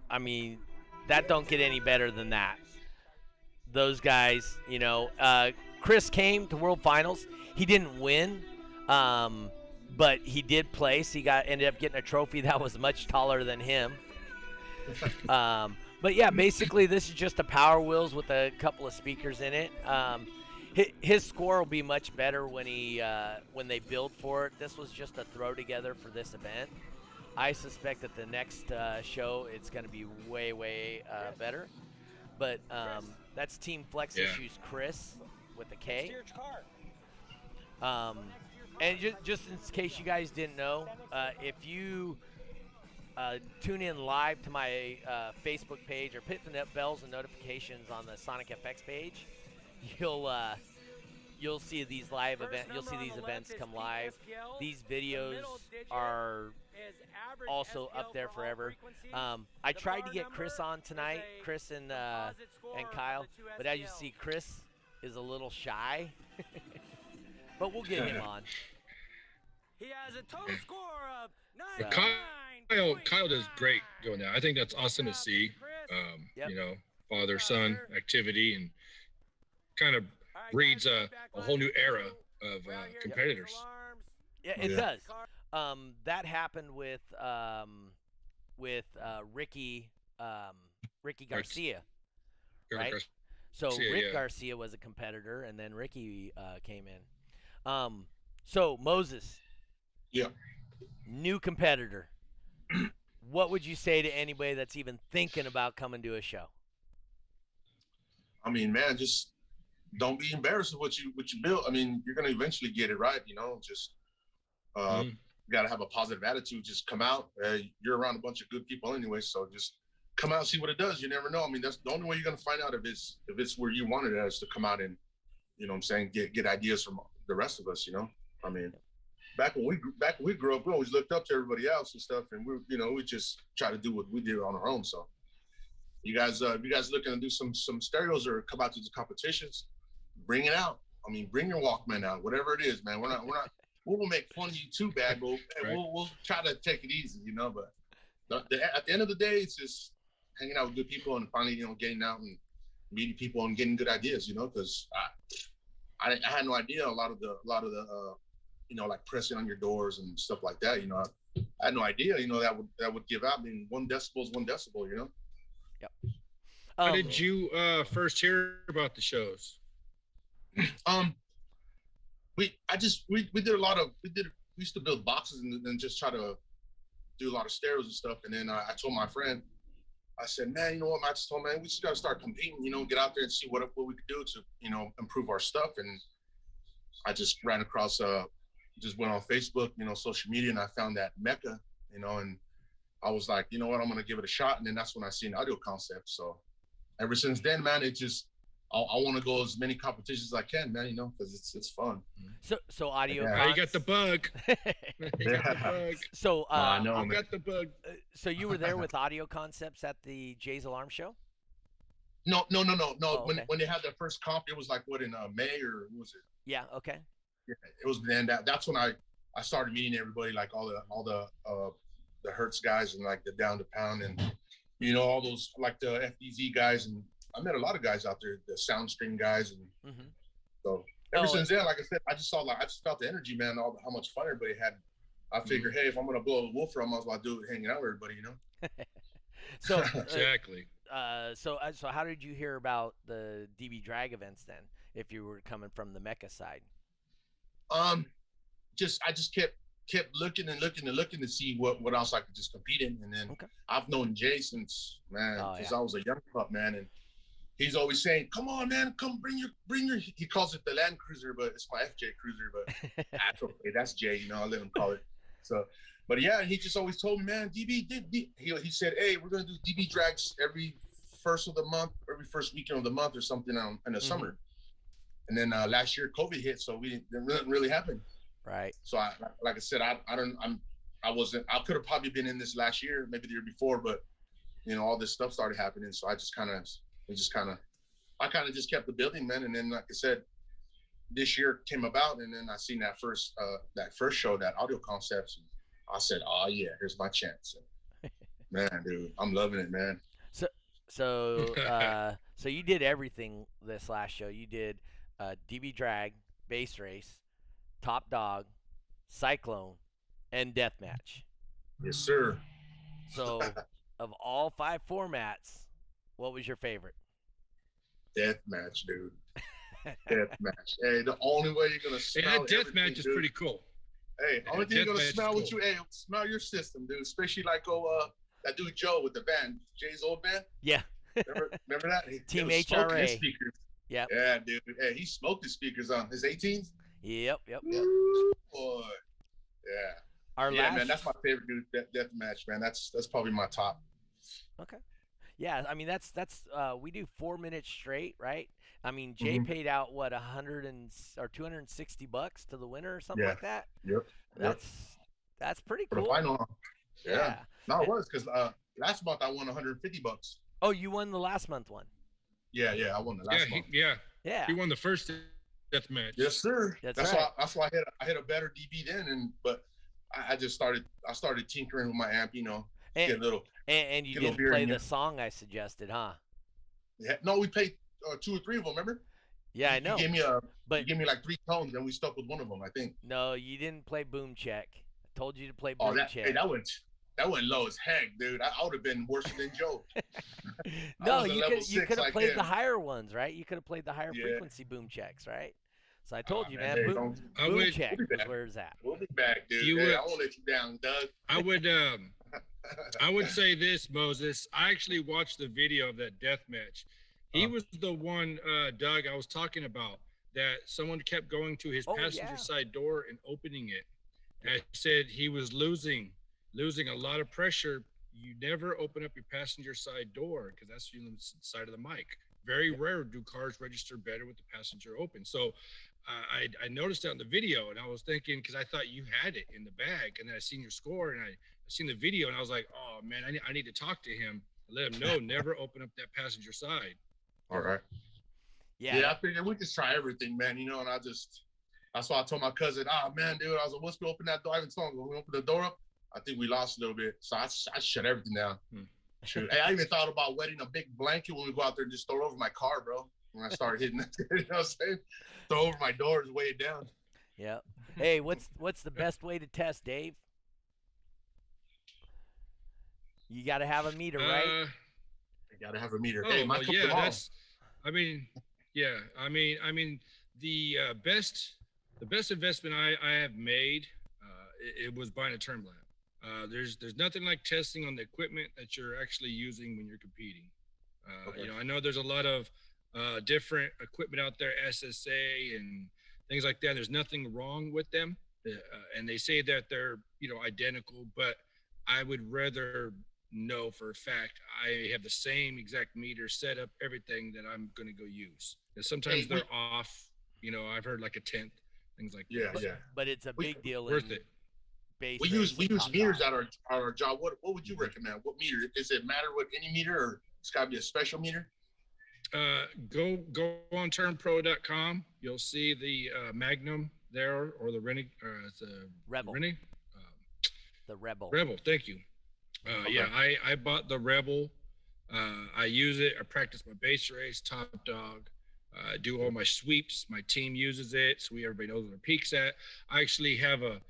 I mean, that don't get any better than that. Those guys, you know, Chris came to World Finals. He didn't win, but he did place. He ended up getting a trophy that was much taller than him. But yeah, basically this is just a Power Wheels with a couple of speakers in it. his score will be much better when when they build for it. This was just a throw together for this event. I suspect that the next show it's going to be way better. But that's Team Flex Issues Chris with a K. And just in case you guys didn't know, if you tune in live to my Facebook page or hit the bells and notifications on the Sonic FX page, you'll see these live events. You'll see these events come live. These videos are also up there forever. I tried to get Chris on tonight, Chris and Kyle, but as you see, Chris is a little shy, but we'll get him on. He has a total score of 9. Kyle does great doing that. I think that's awesome to see. You know, father-son activity, and kind of breeds a whole new era of competitors. Yeah, it does. That happened with Ricky Garcia, right? So Rick Garcia was a competitor, and then Ricky came in. So Moses, new competitor. What would you say to anybody that's even thinking about coming to a show? I mean, man, just don't be embarrassed of what you built. I mean, you're gonna eventually get it right, you know. Just you gotta have a positive attitude. Just come out. You're around a bunch of good people anyway, so just come out and see what it does. You never know. I mean, that's the only way you're gonna find out if it's where you wanted it, is to come out and, you know what I'm saying, get ideas from the rest of us, you know. I mean, back when we grew up, we always looked up to everybody else and stuff, and we just try to do what we did on our own. So you guys looking to do some stereos or come out to the competitions, bring it out. I mean, bring your Walkman out, whatever it is, man. We will make fun of you too bad, but we'll try to take it easy, you know. But at the end of the day, it's just hanging out with good people and finally, you know, getting out and meeting people and getting good ideas, you know. Because I had no idea a lot of the you know, like pressing on your doors and stuff like that, you know. I had no idea, you know, that would give out. I mean, 1 decibel is 1 decibel, you know. Yep. How did you first hear about the shows? We used to build boxes and just try to do a lot of stereos and stuff. And then I told my friend, I said, man, you know what, I just told him, man, we just got to start competing, you know, get out there and see what we could do to, you know, improve our stuff. And I just ran across, just went on Facebook, you know, social media, and I found that Mecca, you know, and I was like, you know what, I'm going to give it a shot. And then that's when I seen Audio Concept. So ever since then, man, it just, I want to go as many competitions as I can, man, you know, because it's fun. So Audio. Yeah, you got the bug. So I know, I got the bug. So you were there with Audio Concepts at the Jay's Alarm Show? No. Oh, okay. When they had their first comp, it was like what, in May, or what was it? Yeah. Okay. Yeah, it was then. That's when I started meeting everybody, like all the Hertz guys and like the Down to Pound and, you know, all those like the FDZ guys, and I met a lot of guys out there, the Soundstream guys, and so ever since then, like I said, I just felt the energy, man, how much fun everybody had. I figured, hey, if I'm gonna blow a woofer, I might as well do it hanging out with everybody, you know. So exactly. So how did you hear about the DB Drag events then, if you were coming from the Mecca side? I just kept looking to see what else I could just compete in. And then I've known Jay since I was a young pup, man. And he's always saying, come on, man, come bring your, he calls it the Land Cruiser, but it's my FJ Cruiser, but that's okay. That's Jay, you know, I'll let him call it. So, but yeah, he just always told me, man, DB, he said, hey, we're going to do DB drags every first of the month, every first weekend of the month or something in the summer. And then last year COVID hit, so it didn't really happen. Right. So like I said, I could have probably been in this last year, maybe the year before, but you know, all this stuff started happening. So I kind of just kept the building, man. And then, like I said, this year came about, and then I seen that first show, that Audio Concepts. And I said, oh yeah, here's my chance. And, man, dude, I'm loving it, man. So you did everything this last show. You did DB Drag, Base Race, Top Dog, Cyclone, and Deathmatch. Yes, sir. So, of all 5 formats, what was your favorite? Deathmatch, dude. Death match. Hey, the only way you're gonna smell. Hey, that death match is pretty cool. Hey, only thing you're gonna smell with you, hey, smell your system, dude. Especially like that dude Joe with the band, Jay's old band. Yeah. Remember that? Team HRA. Speakers. Yep. Yeah, dude. Hey, he smoked the speakers on his 18s. Yep. Ooh, boy. Yeah. Man, that's my favorite dude. Death match, man. That's probably my top. Okay. Yeah, I mean that's we do 4 minutes straight, right? I mean Jay paid out what $260 to the winner or something like that. Yep. That's pretty cool. For the final. Yeah. No, it was because last month I won $150. Oh, you won the last month one. Yeah, I won the last month. Yeah. He won the first death match. Yes, sir. That's right. why I hit a better DB then, but I just started tinkering with my amp, you know. And, and you didn't play the song I suggested, huh? Yeah, no, we played 2 or 3 of them. Remember? Yeah, I know. You gave me like 3 tones, and we stuck with one of them, I think. No, you didn't play Boom Check. I told you to play Boom Check. Hey, that went low as heck, dude. I would have been worse than Joe. No, you could have played the higher ones, right? You could have played the higher frequency Boom Checks, right? So I told you, man, boom check is where it's at. We'll be back, dude. I won't let you down, Doug. I would say this, Moses. I actually watched the video of that death match. He was the one, Doug, I was talking about, that someone kept going to his passenger side door and opening it. And I said he was losing a lot of pressure. You never open up your passenger side door because that's the side of the mic. Very rare do cars register better with the passenger open. So I noticed that in the video, and I was thinking, because I thought you had it in the bag, and then I seen your score, and I seen the video, and I was like, oh man, I need to talk to him, let him know, never open up that passenger side. All right. Yeah, I figured we just try everything, man. You know, and that's why I told my cousin, man, dude, I was like, once we open that door, I haven't told him, when we open the door up, I think we lost a little bit. So I shut everything down. Hey, I even thought about wetting a big blanket when we go out there and just throw it over my car, bro. When I started hitting it, you know what I'm saying? Throw over my doors, weigh it down. Yeah. Hey, what's the best way to test, Dave? You got to have a meter, right? I got to have a meter. Hey, my I mean, the best investment I have made, it was buying a term lab. There's nothing like testing on the equipment that you're actually using when you're competing. You know, I know there's a lot of different equipment out there, SSA and things like that. There's nothing wrong with them, and they say that they're, you know, identical, but I would rather know for a fact I have the same exact meter set up, everything that I'm going to go use. Because sometimes they're off, you know, I've heard like a tenth, things like that. But it's a big deal. Worth it. We use meters at our job. What would you recommend? What meter? Does it matter what any meter, or it's got to be a special meter? Go on turnpro.com. You'll see the Magnum there, or the Rebel. The Rebel. Rebel. Thank you. Yeah, I bought the Rebel. I use it. I practice my base race, top dog. I do all my sweeps. My team uses it, so everybody knows where their peak's at. I actually have a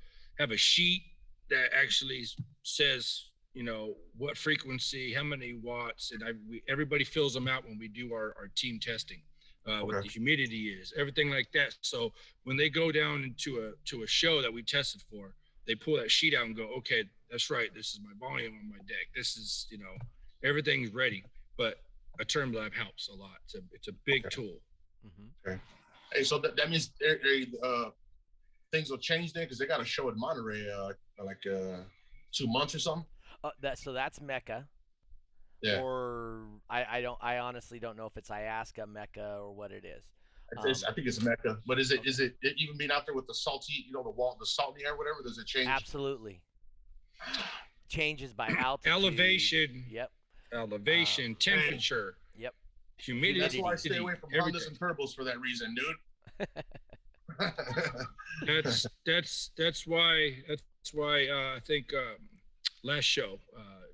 sheet that actually says, you know, what frequency, how many watts, and everybody fills them out when we do our team testing. What the humidity is, everything like that. So when they go down into a show that we tested for, they pull that sheet out and go, okay, that's right, this is my volume on my deck. This is, you know, everything's ready. But a term lab helps a lot. It's a big tool. Okay. Hey, so that means things will change then, because they got a show in Monterey like 2 months or something. That's Mecca. Yeah. Or I honestly don't know if it's Iasca, Mecca, or what it is. I think it's Mecca, but is it even being out there with the salty, you know, the salt in the air, whatever? Does it change? Absolutely. Changes by altitude, elevation. Yep. Elevation, temperature. Yep. Humidity. That's why I stay away from Hondas and turbos for that reason, dude. that's why I think last show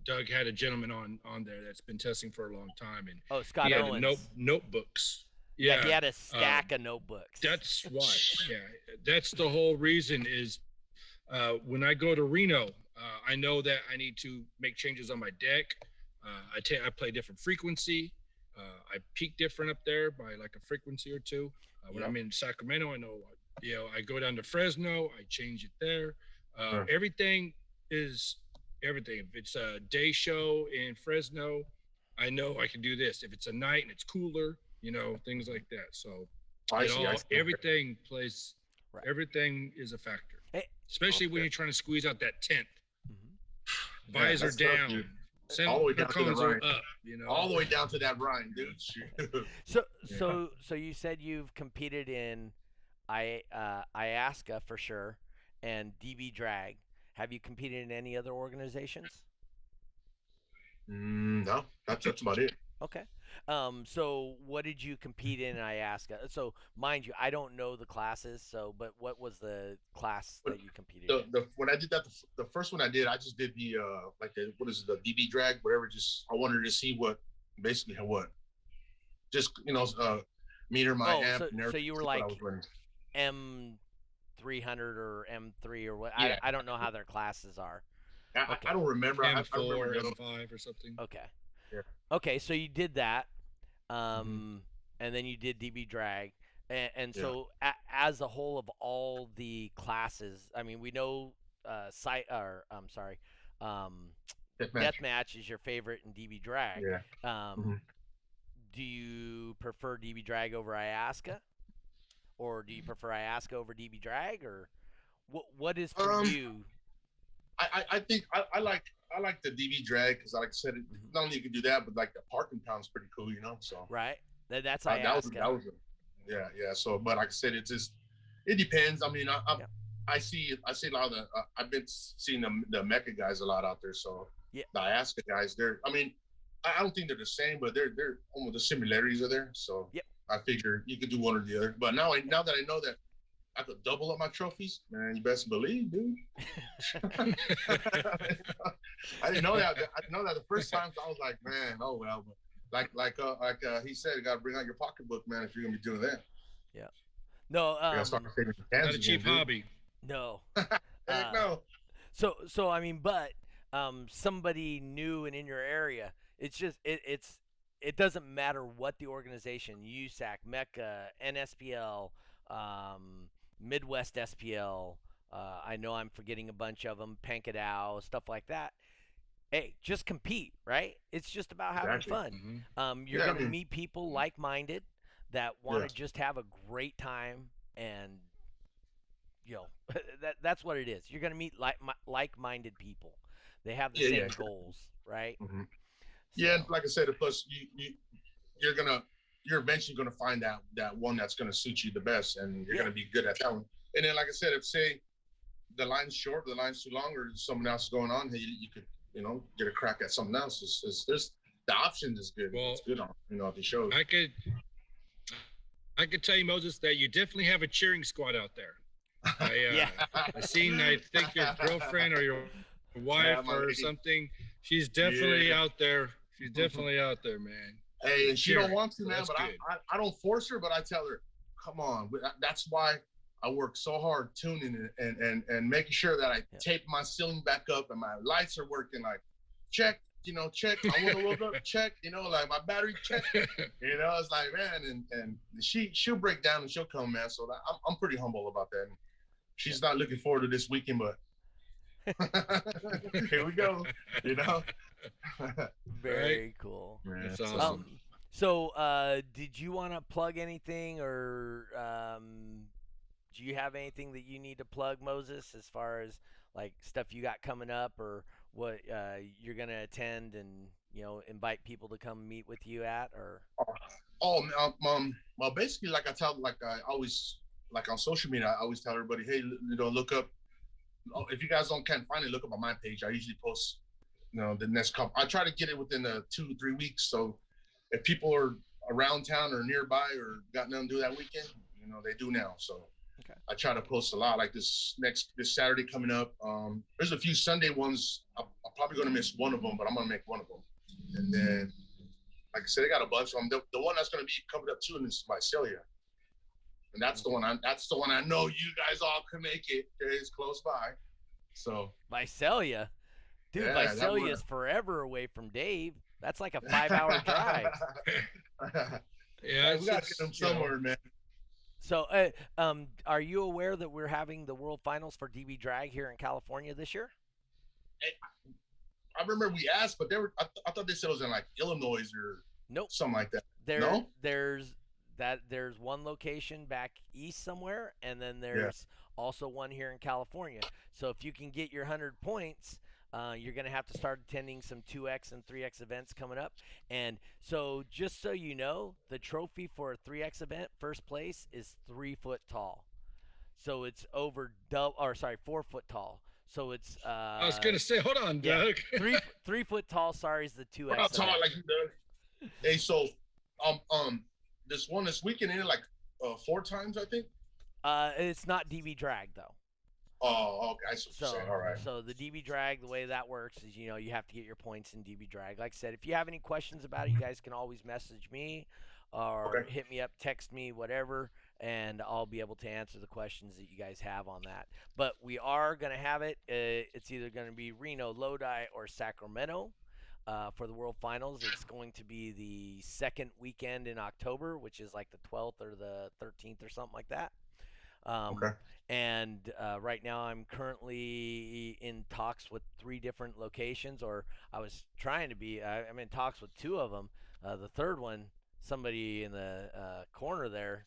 Doug had a gentleman on there that's been testing for a long time, and Scott he had Owens. Notebooks. Yeah, he had a stack of notebooks. That's why. Yeah, that's the whole reason is when I go to Reno, I know that I need to make changes on my deck. I play different frequency. I peak different up there by like a frequency or two. When I'm in Sacramento, I know, I go down to Fresno, I change it there. Everything is everything. If it's a day show in Fresno, I know I can do this. If it's a night and it's cooler, things like that. So everything plays, everything is a factor, especially when you're trying to squeeze out that tent. Visor down. All the way down to the rind. Up, all the way down to that rind, dude. So you said you've competed in IASCA for sure and DB Drag. Have you competed in any other organizations? No, that's about it. Okay. So what did you compete in IASCA? So mind you, I don't know the classes. But what was the class that you competed in? When I did that, the first one I did, I just did the the DB drag, whatever. Just I wanted to see what meter my amp. So you were like M300 or M3 or what? Yeah. I don't know how their classes are. I don't remember. M4 or M5 or something. Okay. Yeah. Okay, so you did that, and then you did DB drag, and so as a whole of all the classes, I mean, we know deathmatch is your favorite in DB drag. Yeah. Do you prefer DB drag over IASCA, or do you prefer IASCA over DB drag, or what is for you? I think I like the DB drag because, like I said, not only you can do that, but like the parking pound's pretty cool, So right, that's IASCA. That was yeah. So, but like I said, it depends. I mean, I see a lot of the I've been seeing the Mecca guys a lot out there. So the IASCA guys, I don't think they're the same, but they're almost the similarities are there. So I figure you could do one or the other. But now that I know that I could double up my trophies, man, you best believe, dude. I didn't know that. I didn't know that the first time. So I was like, man, oh well. But like he said, you got to bring out your pocketbook, man, if you're gonna be doing that. Yeah. No. Not a cheap hobby. No. No. So I mean, but somebody new and in your area, it's just it doesn't matter what the organization, USAC, Mecca, NSPL, Midwest SPL, I know I'm forgetting a bunch of them, Pankadao, stuff like that. Hey, just compete, right? It's just about having fun. You're going to meet people like-minded that want to just have a great time, and that's what it is. You're going to meet like-minded people. They have the same goals, right? So, yeah, like I said, plus you're eventually going to find that one that's going to suit you the best, and you're going to be good at that one. And then, like I said, if say the line's short, the line's too long, or something else is going on, you could get a crack at something else. There's the options is good. Well, it's good on the show. I could tell you, Moses, that you definitely have a cheering squad out there. I think your girlfriend or your wife or something. She's definitely out there. She's definitely out there, man. Hey, and she don't want to, man, but I don't force her, but I tell her, come on. That's why I work so hard tuning and making sure that I tape my ceiling back up and my lights are working. Like, check, check. I want to look up, check, like my battery check. It's like, man, and she'll break down and she'll come, man. So I'm pretty humble about that. And she's not looking forward to this weekend, but here we go, Very cool. That's awesome. So did you want to plug anything, or do you have anything that you need to plug, Moses, as far as like stuff you got coming up, or what you're gonna attend and invite people to come meet with you at, or? Well, basically, like I always, like on social media, I always tell everybody, hey, look up. If you guys can't find it, look up on my page. I usually post, the next couple. I try to get it within 2-3 weeks. So if people are around town or nearby or got nothing to do that weekend, they do now. So I try to post a lot. Like this Saturday coming up. There's a few Sunday ones. I'm probably going to miss one of them, but I'm going to make one of them. And then, like I said, I got a bunch of them. The one that's going to be coming up too is Visalia. And that's the one I know you guys all can make it. It's close by. So Visalia? Dude, Visalia is forever away from Dave. That's like a 5-hour drive. We got to get them somewhere, man. So, are you aware that we're having the World Finals for DB Drag here in California this year? Hey, I remember we asked, but I thought they said it was in like Illinois or Nope. something like that. There's one location back east somewhere, and then there's also one here in California. So if you can get your 100 points, you're going to have to start attending some 2X and 3X events coming up. And so just so you know, the trophy for a 3X event, first place, is 3 foot tall. So it's 4 foot tall. So it's I was gonna say, hold on, Doug. Yeah, 3 foot tall. Sorry, is the 2X. I'm tall like you, Doug. Hey, so this one this weekend in it like 4 times, I think. It's not DB drag though. Oh, okay. I see what you're saying. All right. So the DB drag, the way that works is, you have to get your points in DB drag. Like I said, if you have any questions about it, you guys can always message me or hit me up, text me, whatever, and I'll be able to answer the questions that you guys have on that. But we are going to have it. It's either going to be Reno, Lodi, or Sacramento for the World Finals. It's going to be the second weekend in October, which is like the 12th or the 13th or something like that. And right now I'm currently in talks with 3 different locations, or I was trying to be. I'm in talks with 2 of them. The third one, somebody in the corner there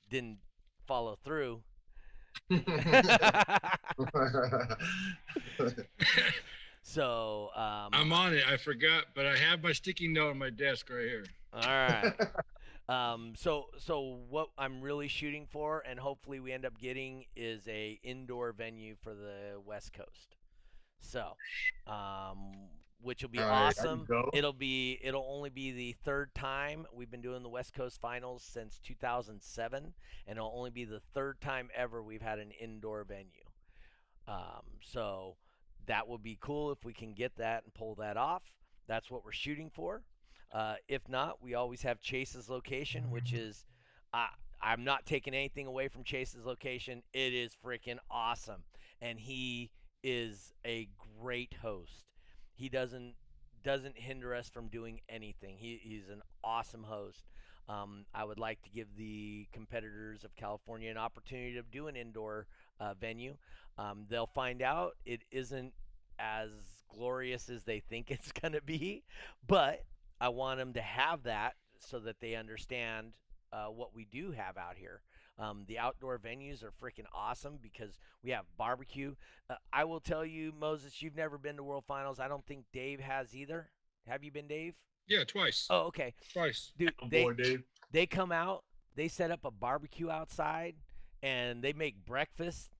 didn't follow through. So I'm on it. I forgot, but I have my sticky note on my desk right here. All right. So what I'm really shooting for, and hopefully we end up getting, is a indoor venue for the West Coast. So, which will be awesome. It'll only be the 3rd time we've been doing the West Coast Finals since 2007, and it'll only be the 3rd time ever we've had an indoor venue. So that would be cool if we can get that and pull that off. That's what we're shooting for. If not, we always have Chase's location, which is, I'm not taking anything away from Chase's location. It is freaking awesome. And he is a great host. He doesn't hinder us from doing anything. He's an awesome host. I would like to give the competitors of California an opportunity to do an indoor venue. They'll find out it isn't as glorious as they think it's going to be, but I want them to have that so that they understand what we do have out here. The outdoor venues are freaking awesome because we have barbecue. I will tell you, Moses, you've never been to World Finals. I don't think Dave has either. Have you been, Dave? Yeah, twice. Oh, okay. Twice. Dude, Dave. They come out, they set up a barbecue outside, and they make breakfast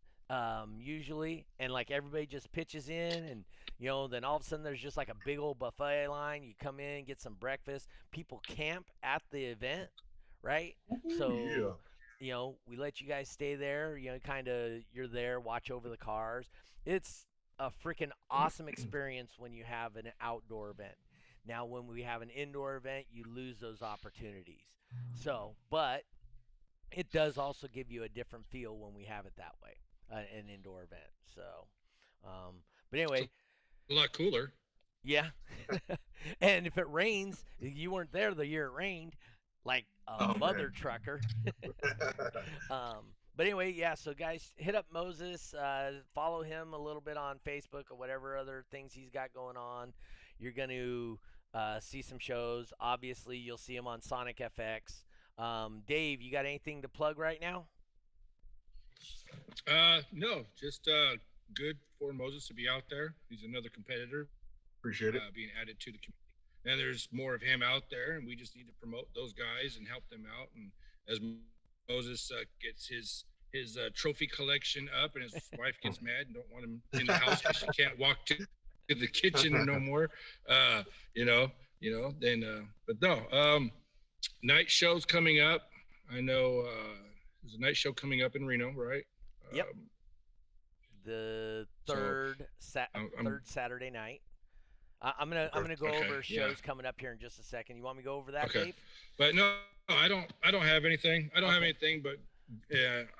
usually, and like everybody just pitches in, and then all of a sudden there's just like a big old buffet line. You come in, get some breakfast. People camp at the event, right? So we let you guys stay there. You're there, watch over the cars. It's a freaking awesome experience when you have an outdoor event. Now, when we have an indoor event, you lose those opportunities. So, but it does also give you a different feel when we have it that way, an indoor event. So, but anyway, a lot cooler. Yeah. And if it rains, you weren't there the year it rained, like a mother trucker. But anyway, yeah, so guys, hit up Moses, follow him a little bit on Facebook or whatever other things he's got going on. You're going to see some shows. Obviously, you'll see him on Sonic FX. Dave, you got anything to plug right now? No, just good for Moses to be out there. He's another competitor. Appreciate it. Being added to the community. And there's more of him out there, and we just need to promote those guys and help them out. And as Moses gets his trophy collection up, and his wife gets mad and don't want him in the house because she can't walk to the kitchen no more, but no, night shows coming up. I know there's a night show coming up in Reno, right? Yep. The third Saturday night. I'm gonna go over shows coming up here in just a second. You want me to go over that, Dave? But no, I don't have anything. I don't have anything, but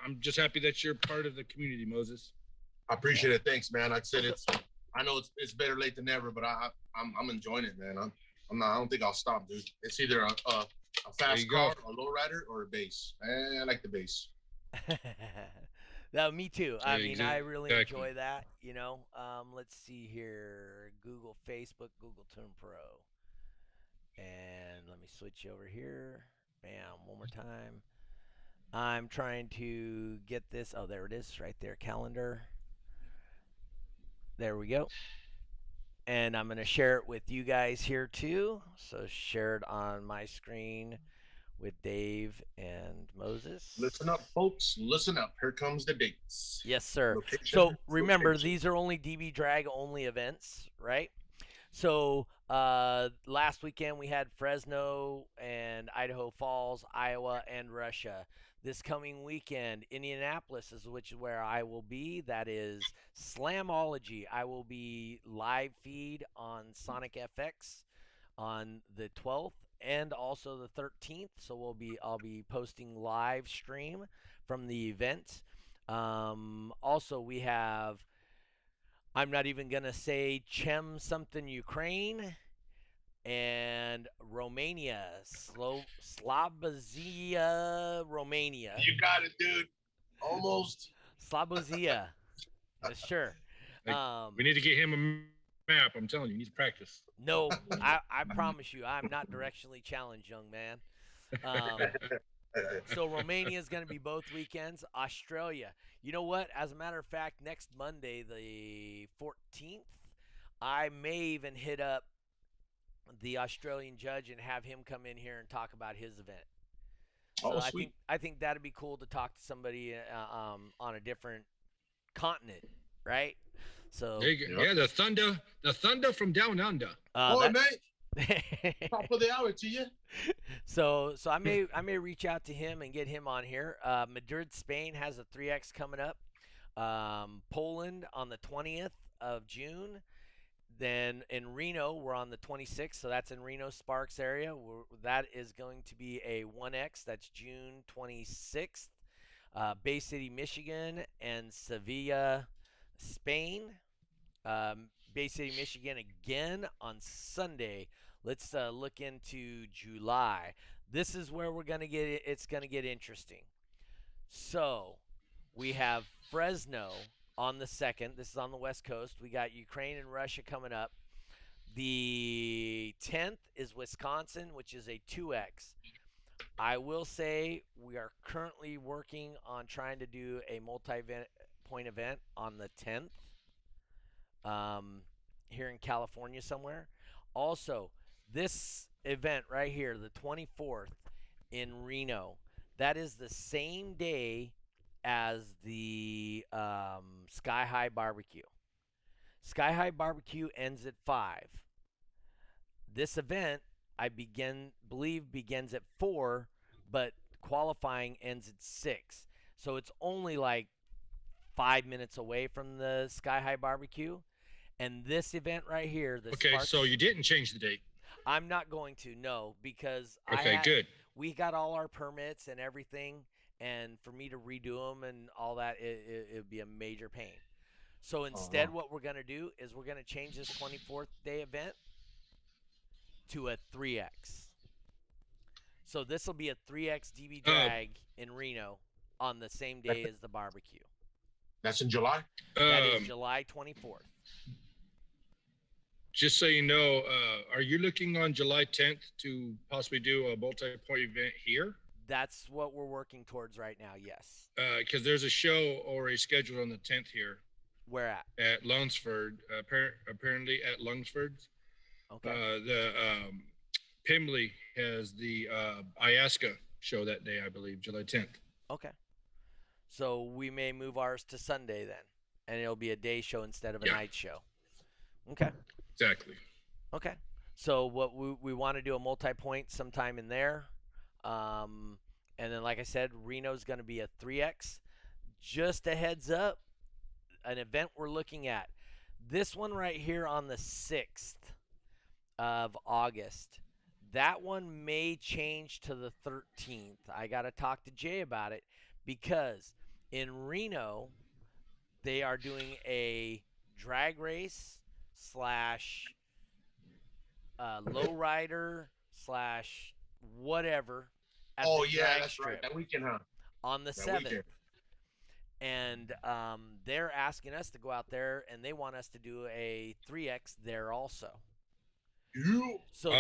I'm just happy that you're part of the community, Moses. I appreciate it. Thanks, man. Like I said, I know it's better late than never, but I'm enjoying it, man. I don't think I'll stop, dude. It's either a fast car, a low rider, or a bass. I like the bass. No, me too. I mean, I really Exactly. enjoy that. Let's see here. Google, Facebook, Google Tune Pro, and let me switch over here. Bam, one more time. I'm trying to get this. Oh, there it is, right there. Calendar. There we go. And I'm going to share it with you guys here too. So share it on my screen with Dave and Moses. Listen up, folks. Listen up. Here comes the dates. Yes, sir. Location, So remember, location. these are only DB Drag only events, right? So last weekend we had Fresno and Idaho Falls, Iowa, and Russia. This coming weekend, Indianapolis is which is where I will be. That is Slamology. I will be live feed on Sonic FX on the 12th and also the 13th. So I'll be posting live stream from the event. Also, we have, I'm not even gonna say Chem something Ukraine and Romania, Slobozia, Romania. You got it, dude. Almost. Slobozia, sure. We need to get him a map. I'm telling you, he needs to practice. No, I promise you, I'm not directionally challenged, young man. So Romania is going to be both weekends. Australia. You know what? As a matter of fact, next Monday, the 14th, I may even hit up the Australian judge and have him come in here and talk about his event. So Sweet. I think that'd be cool to talk to somebody on a different continent, right? So there you go. Yeah, the thunder from down under. Mate. Top of the hour to you. So I may reach out to him and get him on here. Madrid, Spain has a 3X coming up. Poland on the 20th of June. Then in Reno, we're on the 26th, so that's in Reno Sparks area. That is going to be a 1X. That's June 26th. Bay City, Michigan, and Sevilla, Spain. Bay City, Michigan again on Sunday. Let's look into July. This is where we're gonna get it. It's gonna get interesting. So we have Fresno on the 2nd. This is on the West Coast. We got Ukraine and Russia coming up. The 10th is Wisconsin, which is a 2X. I will say we are currently working on trying to do a multi-point event on the 10th. Here in California somewhere. Also, this event right here, the 24th in Reno, that is the same day as the Sky High Barbecue. Sky High Barbecue ends at 5. This event, I believe, begins at 4, but qualifying ends at 6. So it's only like 5 minutes away from the Sky High Barbecue. And this event right here, the Sparks, so you didn't change the date. I'm not going to, no, because good. We got all our permits and everything, and for me to redo them and all that, it would be a major pain. So instead, what we're going to do is we're going to change this 24th day event to a 3X. So this will be a 3X DB drag in Reno on the same day as the barbecue. That's in July? That is July 24th. Just so you know, are you looking on July 10th to possibly do a multi-point event here? That's what we're working towards right now, yes. Because there's a show already scheduled on the 10th here. Where at? At Lunsford, apparently at Lunsford. Okay. The Pimley has the Iasca show that day, I believe, July 10th. Okay. So we may move ours to Sunday then, and it'll be a day show instead of a night show. Okay. Exactly. Okay. So what we want to do a multi-point sometime in there. And then, like I said, Reno's going to be a 3X. Just a heads up, an event we're looking at. This one right here on the 6th of August. That one may change to the 13th. I got to talk to Jay about it because in Reno, they are doing a drag race / lowrider / whatever. That's strip. Right. That weekend, huh? On the 7th. and they're asking us to go out there, and they want us to do a 3X there also. So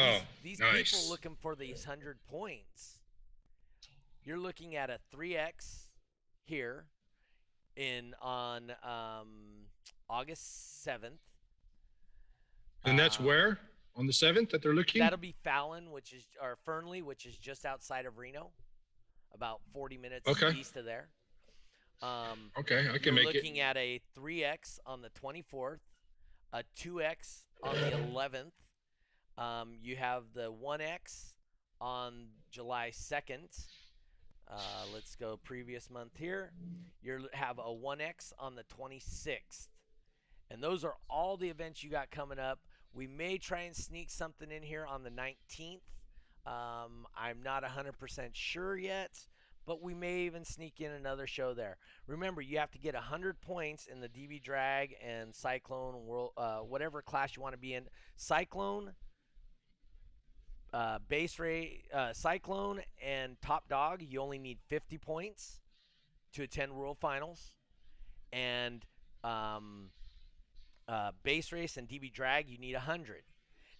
these nice. people looking for these 100 points, you're looking at a 3X here on August 7th. And that's where? On the 7th that they're looking? That'll be Fernley, which is just outside of Reno, about 40 minutes east of there. Okay, I can make it. You're looking at a 3X on the 24th, a 2X on the 11th. You have the 1X on July 2nd. Let's go previous month here. You have a 1X on the 26th. And those are all the events you got coming up. We may try and sneak something in here on the 19th. I'm not 100% sure yet, but we may even sneak in another show there. Remember, you have to get 100 points in the DB Drag and Cyclone World, whatever class you want to be in. Cyclone, Cyclone, and Top Dog, you only need 50 points to attend World Finals. And Base Race and DB Drag, you need 100.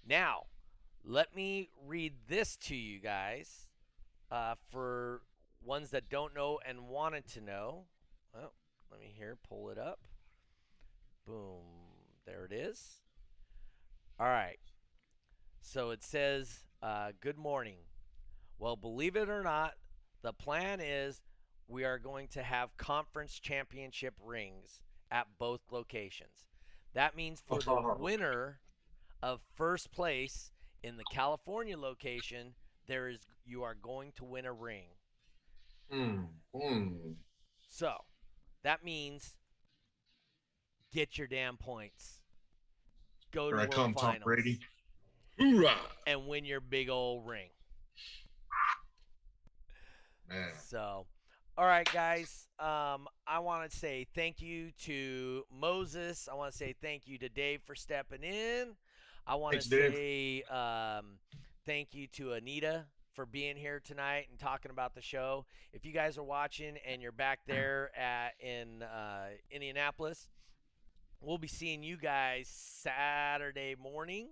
Now, let me read this to you guys for ones that don't know and wanted to know. Well, let me pull it up. Boom. There it is. All right. So it says, good morning. Well, believe it or not, the plan is we are going to have conference championship rings at both locations. That means for the winner of first place in the California location, you are going to win a ring. So that means get your damn points. Go to World Finals. Tom Brady. Hoorah! And win your big old ring. Man. So, all right, guys. I want to say thank you to Moses. I want to say thank you to Dave for stepping in. I want to say thank you to Anita for being here tonight and talking about the show. If you guys are watching and you're back there in Indianapolis, we'll be seeing you guys Saturday morning,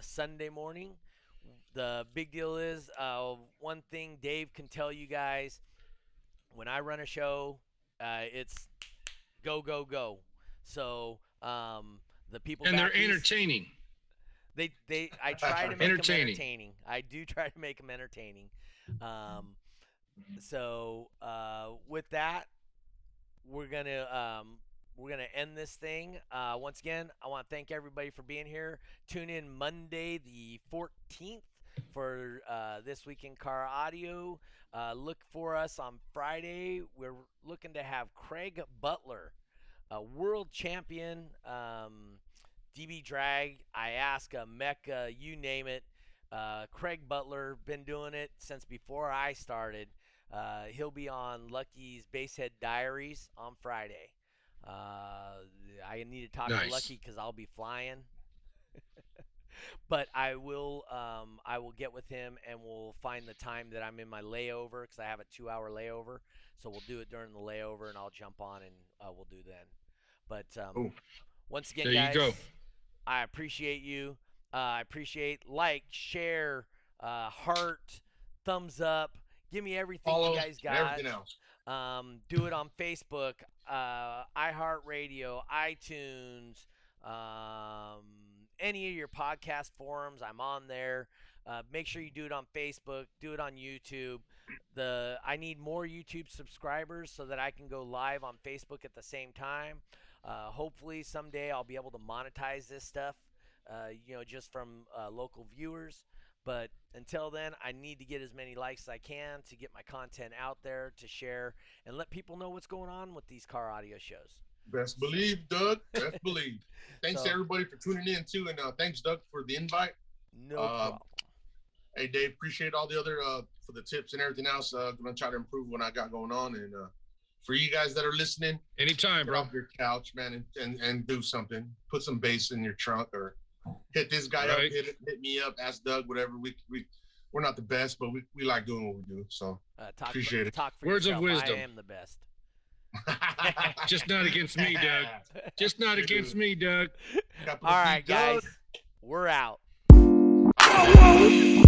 Sunday morning. The big deal is one thing Dave can tell you guys. When I run a show, it's go, go, go. So the people and back they're entertaining. I try to make them entertaining. I do try to make them entertaining. So with that, we're gonna end this thing. Once again, I want to thank everybody for being here. Tune in Monday the 14th for This Week in Car Audio. Look for us on Friday. We're looking to have Craig Butler, a world champion, DB Drag, Iasca, Mecca, you name it. Craig Butler, been doing it since before I started. He'll be on Lucky's Basehead Diaries on Friday. I need to talk to Lucky because I'll be flying. But I will get with him and we'll find the time that I'm in my layover because I have a 2-hour layover. So we'll do it during the layover and I'll jump on and we'll do then. But once again, guys, you go. I appreciate you. I appreciate share, heart, thumbs up. Give me everything you guys got. Everything else. Do it on Facebook, iHeartRadio, iTunes, any of your podcast forums. I'm on there. Make sure you do it on Facebook. Do it on YouTube. I need more YouTube subscribers so that I can go live on Facebook at the same time. Hopefully someday I'll be able to monetize this stuff, just from local viewers. But until then, I need to get as many likes as I can to get my content out there to share and let people know what's going on with these car audio shows. Best believe, Doug. Best believe. Thanks to everybody for tuning in too, and thanks, Doug, for the invite. No problem. Hey, Dave, appreciate all the other for the tips and everything else. Gonna try to improve what I got going on, and for you guys that are listening, anytime, bro, off your couch, man, and do something. Put some bass in your trunk, or hit this guy up, hit me up, ask Doug, whatever. We're not the best, but we like doing what we do. So appreciate it. Talk for Words yourself. of wisdom. I am the best. Just not against me, Doug. Just not against me, Doug. All right, guys. We're out. Whoa, whoa.